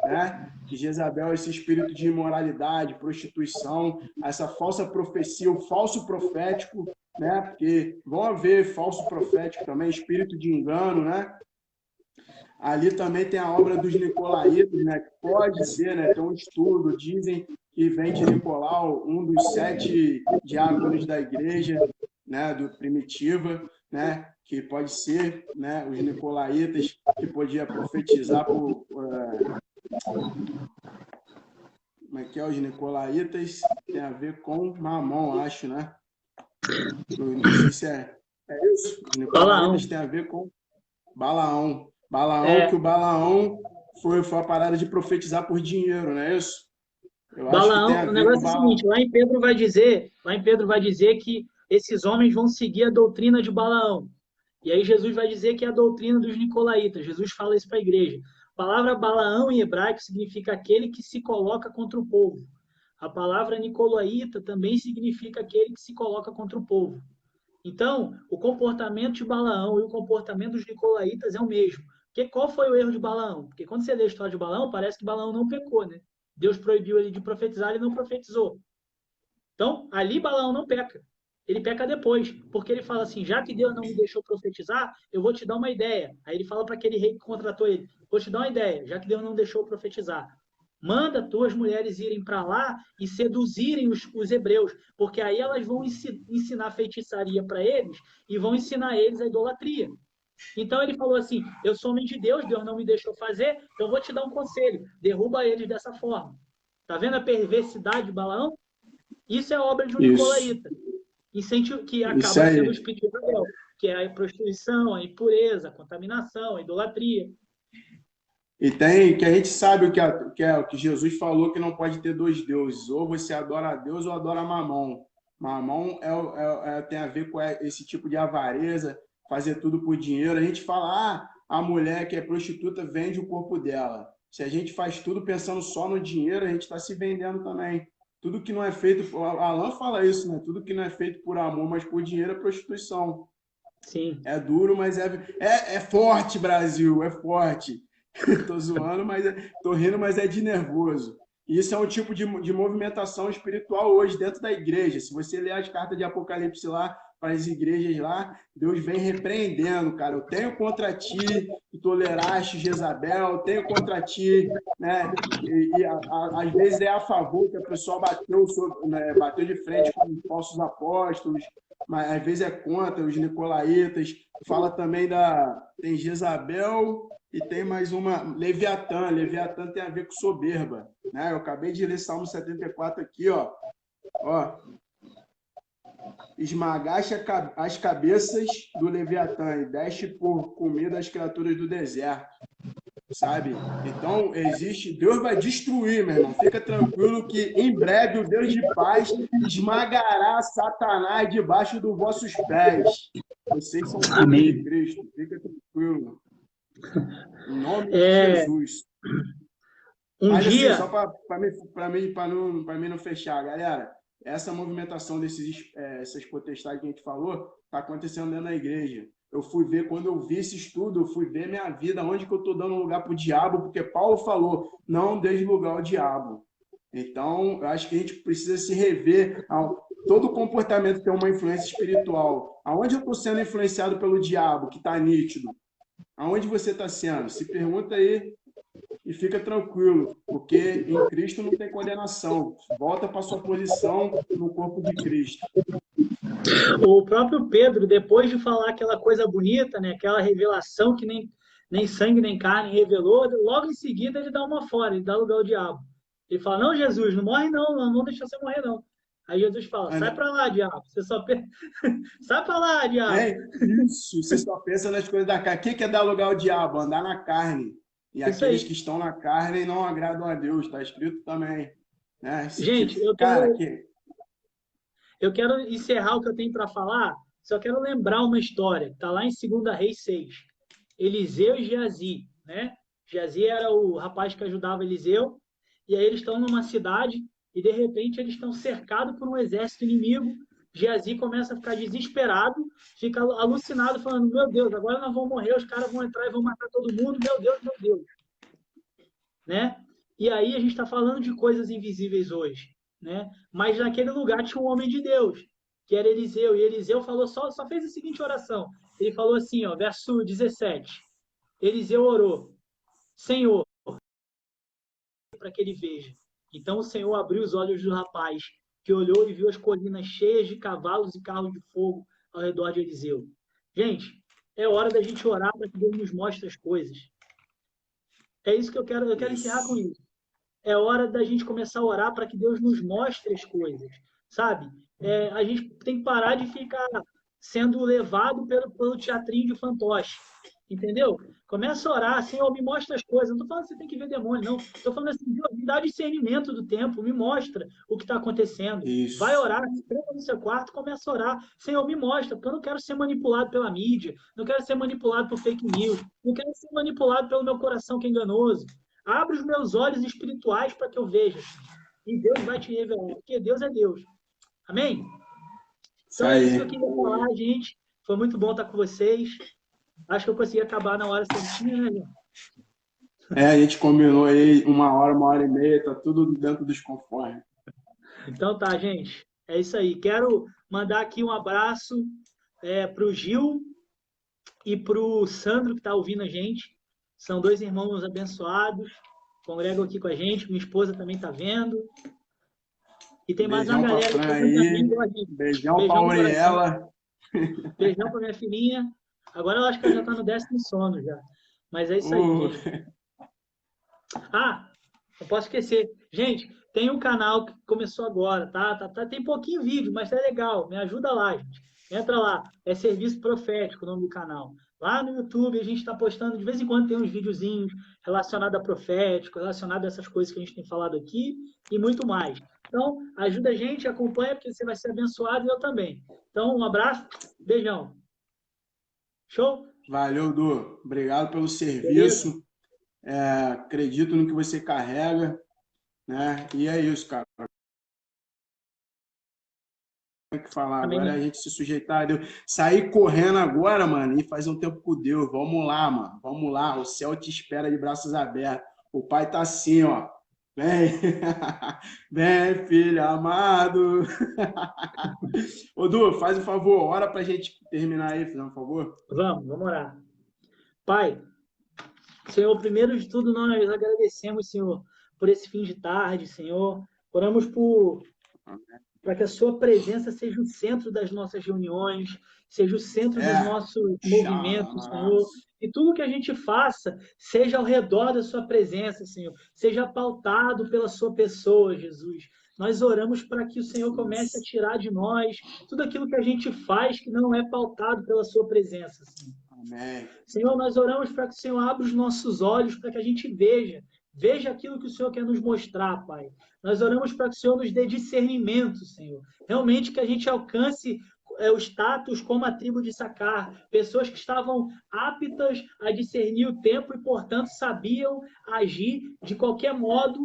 né? Que Jezabel é esse espírito de imoralidade, prostituição, essa falsa profecia, o falso profético, né? Porque vão haver falso profético também, espírito de engano, né? Ali também tem a obra dos Nicolaítas, né? Que pode ser, né? Tem um estudo, dizem que vem de Nicolau, um dos 7 diáconos da igreja, né? Do Primitiva. né? Que pode ser, né? Os nicolaítas, que podia profetizar por... como é que é? Os nicolaítas tem a ver com Mamon, acho, né? Não sei se é isso. Os Balaão. nicolaítas tem a ver com Balaão. Balaão, que É, o Balaão foi a parada de profetizar por dinheiro, não é isso? Eu acho que tem Balaão, a o ver com negócio é o Balaão. seguinte, lá em Pedro vai dizer que esses homens vão seguir a doutrina de Balaão. E aí Jesus vai dizer que é a doutrina dos nicolaítas. Jesus fala isso para a igreja. A palavra Balaão em hebraico significa aquele que se coloca contra o povo. A palavra nicolaíta também significa aquele que se coloca contra o povo. Então, o comportamento de Balaão e o comportamento dos nicolaítas é o mesmo. Porque qual foi o erro de Balaão? Porque quando você lê a história de Balaão, parece que Balaão não pecou, né? Deus proibiu ele de profetizar, ele não profetizou. Então, ali Balaão não peca. Ele peca depois, porque ele fala assim: já que Deus não me deixou profetizar, eu vou te dar uma ideia. Aí ele fala para aquele rei que contratou ele: vou te dar uma ideia, já que Deus não deixou profetizar. Manda tuas mulheres irem para lá e seduzirem os hebreus, porque aí elas vão ensinar feitiçaria para eles e vão ensinar eles a idolatria. Então ele falou assim: eu sou homem de Deus, Deus não me deixou fazer, então eu vou te dar um conselho: derruba eles dessa forma. Tá vendo a perversidade de Balaão? Isso é obra de um Isso. nicolaíta. Incentivo que Isso acaba sendo o aí. espírito de Israel, que é a prostituição, a impureza, a contaminação, a idolatria. E tem que a gente sabe o que Jesus falou, que não pode ter dois deuses. Ou você adora a Deus ou adora Mamon. Mamon tem a ver com esse tipo de avareza, fazer tudo por dinheiro. A gente fala, a mulher que é prostituta vende o corpo dela. Se a gente faz tudo pensando só no dinheiro, a gente está se vendendo também. Tudo que não é feito, o Alan fala isso, né? Tudo que não é feito por amor, mas por dinheiro é prostituição. Sim. É duro, mas é forte, Brasil, é forte. Tô zoando, mas tô rindo, mas é de nervoso. E isso é um tipo de movimentação espiritual hoje dentro da igreja. Se você ler as cartas de Apocalipse lá, para as igrejas lá, Deus vem repreendendo, cara. Eu tenho contra ti que toleraste Jezabel, tenho contra ti, né? Às vezes é a favor que a pessoa bateu, né? Bateu de frente com os falsos apóstolos, mas às vezes é contra os nicolaítas. Fala também tem Jezabel e tem mais uma, Leviatã. Leviatã tem a ver com soberba, né? Eu acabei de ler Salmo 74 aqui, ó. Esmagaste as cabeças do Leviatã e deste por comida as criaturas do deserto, sabe? Então, Deus vai destruir, meu irmão. Fica tranquilo que em breve o Deus de paz esmagará Satanás debaixo dos vossos pés. Vocês são filhos de Cristo. Fica tranquilo. Em nome de Jesus. Mas assim, só para mim não fechar, galera, essa movimentação essas potestades que a gente falou, está acontecendo dentro da igreja. Eu fui ver, quando eu vi esse estudo, eu fui ver minha vida, onde que eu estou dando lugar para o diabo, porque Paulo falou, não dê lugar ao diabo. Então, eu acho que a gente precisa se rever. Todo comportamento tem uma influência espiritual. Aonde eu estou sendo influenciado pelo diabo, que está nítido? Aonde você está sendo? Se pergunta aí e fica tranquilo, porque em Cristo não tem condenação. Volta para sua posição no corpo de Cristo. O próprio Pedro, depois de falar aquela coisa bonita, né, aquela revelação que nem sangue nem carne revelou, logo em seguida ele dá uma fora, ele dá lugar ao diabo. Ele fala: não, Jesus, não morre não, não deixa você morrer não. Aí Jesus fala: sai para lá, diabo. Você só sai para lá, diabo. Isso, você só pensa nas coisas da carne. O que é dar lugar ao diabo? Andar na carne. E aqueles que estão na carne não agradam a Deus, está escrito também. Né? Gente, eu quero encerrar o que eu tenho para falar, só quero lembrar uma história, está lá em 2 Reis 6. Eliseu e Geazi, né? Geazi era o rapaz que ajudava Eliseu, e aí eles estão numa cidade e de repente eles estão cercados por um exército inimigo. Geazi começa a ficar desesperado, fica alucinado, falando: meu Deus, agora nós vamos morrer, os caras vão entrar e vão matar todo mundo, meu Deus, meu Deus. Né? E aí a gente está falando de coisas invisíveis hoje, né? Mas naquele lugar tinha um homem de Deus, que era Eliseu, e Eliseu falou só fez a seguinte oração. Ele falou assim, ó, verso 17. Eliseu orou: Senhor, para que ele veja. Então o Senhor abriu os olhos do rapaz, que olhou e viu as colinas cheias de cavalos e carros de fogo ao redor de Eliseu. Gente, é hora da gente orar para que Deus nos mostre as coisas. É isso que eu quero encerrar com Isso. isso. É hora da gente começar a orar para que Deus nos mostre as coisas, sabe? A gente tem que parar de ficar sendo levado pelo teatrinho de fantoche, entendeu? Começa a orar, Senhor, me mostra as coisas. Não estou falando que você tem que ver demônio, não. Estou falando assim, Deus, me dá discernimento do tempo, me mostra o que está acontecendo. Vai Isso. orar, se tranca no seu quarto, começa a orar. Senhor, me mostra, porque eu não quero ser manipulado pela mídia, não quero ser manipulado por fake news, não quero ser manipulado pelo meu coração que é enganoso. Abre os meus olhos espirituais para que eu veja. E Deus vai te revelar, porque Deus é Deus. Amém? Isso Então é isso que eu aí. queria falar, gente. Foi muito bom estar com vocês. Acho que eu consegui acabar na hora certinha, né, gente? A gente combinou aí 1 hora e meia, tá tudo dentro dos conformes. Então tá, gente. É isso aí. Quero mandar aqui um abraço para o Gil e para o Sandro, que está ouvindo a gente. São 2 irmãos abençoados. Congregam aqui com a gente. Minha esposa também está vendo. E tem mais uma Beijão pra galera que Fran também aí. igual a gente. Beijão pra Beijão no coração. Auriela. Beijão para minha filhinha. Agora eu acho que ela já está no 10º sono já. Mas é isso aí, gente. Ah, não posso esquecer. Gente, tem um canal que começou agora, tá? Tem pouquinho vídeo, mas é legal. Me ajuda lá, gente. Entra lá. É Serviço Profético o nome do canal. Lá no YouTube a gente está postando, de vez em quando tem uns videozinhos relacionados a profético, relacionados a essas coisas que a gente tem falado aqui e muito mais. Então, ajuda a gente, acompanha, porque você vai ser abençoado e eu também. Então, um abraço, beijão. Show? Valeu, Du. Obrigado pelo Beleza? serviço. Acredito no que você carrega, né? E é isso, cara. Tem que falar agora é a Amém. gente se sujeitar a Deus. Sair correndo agora, mano, e fazer um tempo com Deus. Vamos lá, mano. Vamos lá. O céu te espera de braços abertos. O pai tá assim, ó. Vem, vem, filho amado. Ô, Du, faz um favor, ora pra gente terminar aí, faz um favor. Vamos orar. Pai, Senhor, primeiro de tudo, nós agradecemos, Senhor, por esse fim de tarde, Senhor. Oramos para que a sua presença seja o centro das nossas reuniões, seja o centro dos nossos movimentos, Senhor. E tudo que a gente faça seja ao redor da sua presença, Senhor. Seja pautado pela sua pessoa, Jesus. Nós oramos para que o Senhor comece a tirar de nós tudo aquilo que a gente faz que não é pautado pela sua presença, Senhor. Amém. Senhor, nós oramos para que o Senhor abra os nossos olhos para que a gente veja aquilo que o Senhor quer nos mostrar, Pai. Nós oramos para que o Senhor nos dê discernimento, Senhor. Realmente que a gente alcance o status como a tribo de Issacar, pessoas que estavam aptas a discernir o tempo e, portanto, sabiam agir de qualquer modo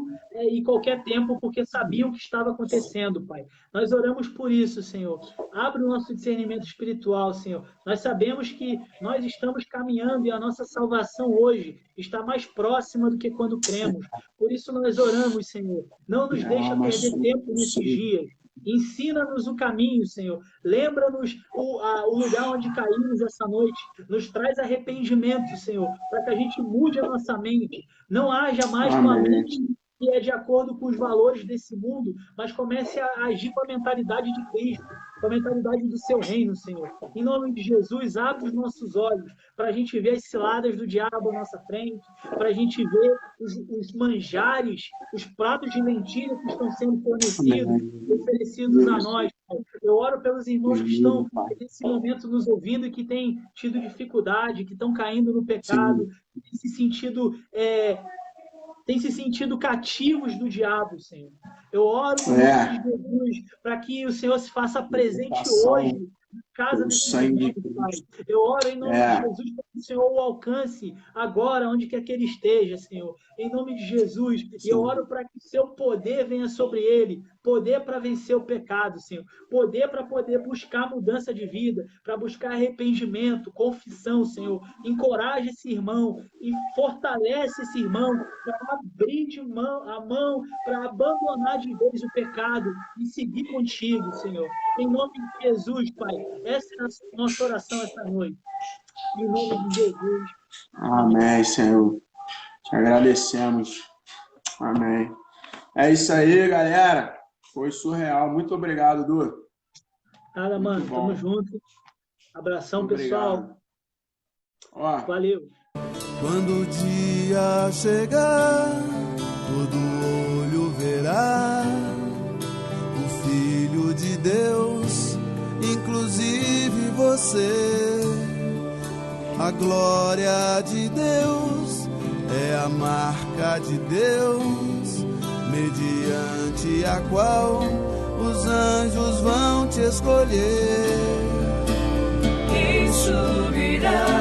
e qualquer tempo, porque sabiam o que estava acontecendo, Pai. Nós oramos por isso, Senhor. Abre o nosso discernimento espiritual, Senhor. Nós sabemos que nós estamos caminhando e a nossa salvação hoje está mais próxima do que quando cremos. Por isso nós oramos, Senhor. Não nos deixa perder tempo nesses dias. Ensina-nos o caminho, Senhor. Lembra-nos o lugar onde caímos essa noite. Nos traz arrependimento, Senhor, para que a gente mude a nossa mente. Não haja mais uma mente que é de acordo com os valores desse mundo, mas comece a agir com a mentalidade de Cristo, com a mentalidade do seu reino, Senhor. Em nome de Jesus, abre os nossos olhos para a gente ver as ciladas do diabo à nossa frente, para a gente ver os manjares, os pratos de lentilha que estão sendo fornecidos, oferecidos a nós. Eu oro pelos irmãos que estão nesse momento nos ouvindo e que têm tido dificuldade, que estão caindo no pecado, que têm se sentido cativos do diabo, Senhor. Eu oro no nome de Jesus para que o Senhor se faça presente hoje na casa desses irmãos, Pai. Eu oro em nome de Jesus para que o Senhor o alcance agora, onde quer que ele esteja, Senhor. Em nome de Jesus. E eu oro para que o seu poder venha sobre ele, poder para vencer o pecado, Senhor. Poder para poder buscar mudança de vida, para buscar arrependimento, confissão, Senhor. Encoraje esse irmão e fortalece esse irmão para abrir a mão, para abandonar de vez o pecado e seguir contigo, Senhor. Em nome de Jesus, Pai. Essa é a nossa oração essa noite. Em nome de Jesus. Amém, Senhor. Te agradecemos. Amém. É isso aí, galera. Foi surreal. Muito obrigado, Du. Nada, mano. Tamo junto. Abração, Obrigado. pessoal. Ó, Valeu. Quando o dia chegar, todo olho verá o Filho de Deus, inclusive você. A glória de Deus é a marca de Deus, mediante a qual os anjos vão te escolher. Quem subirá?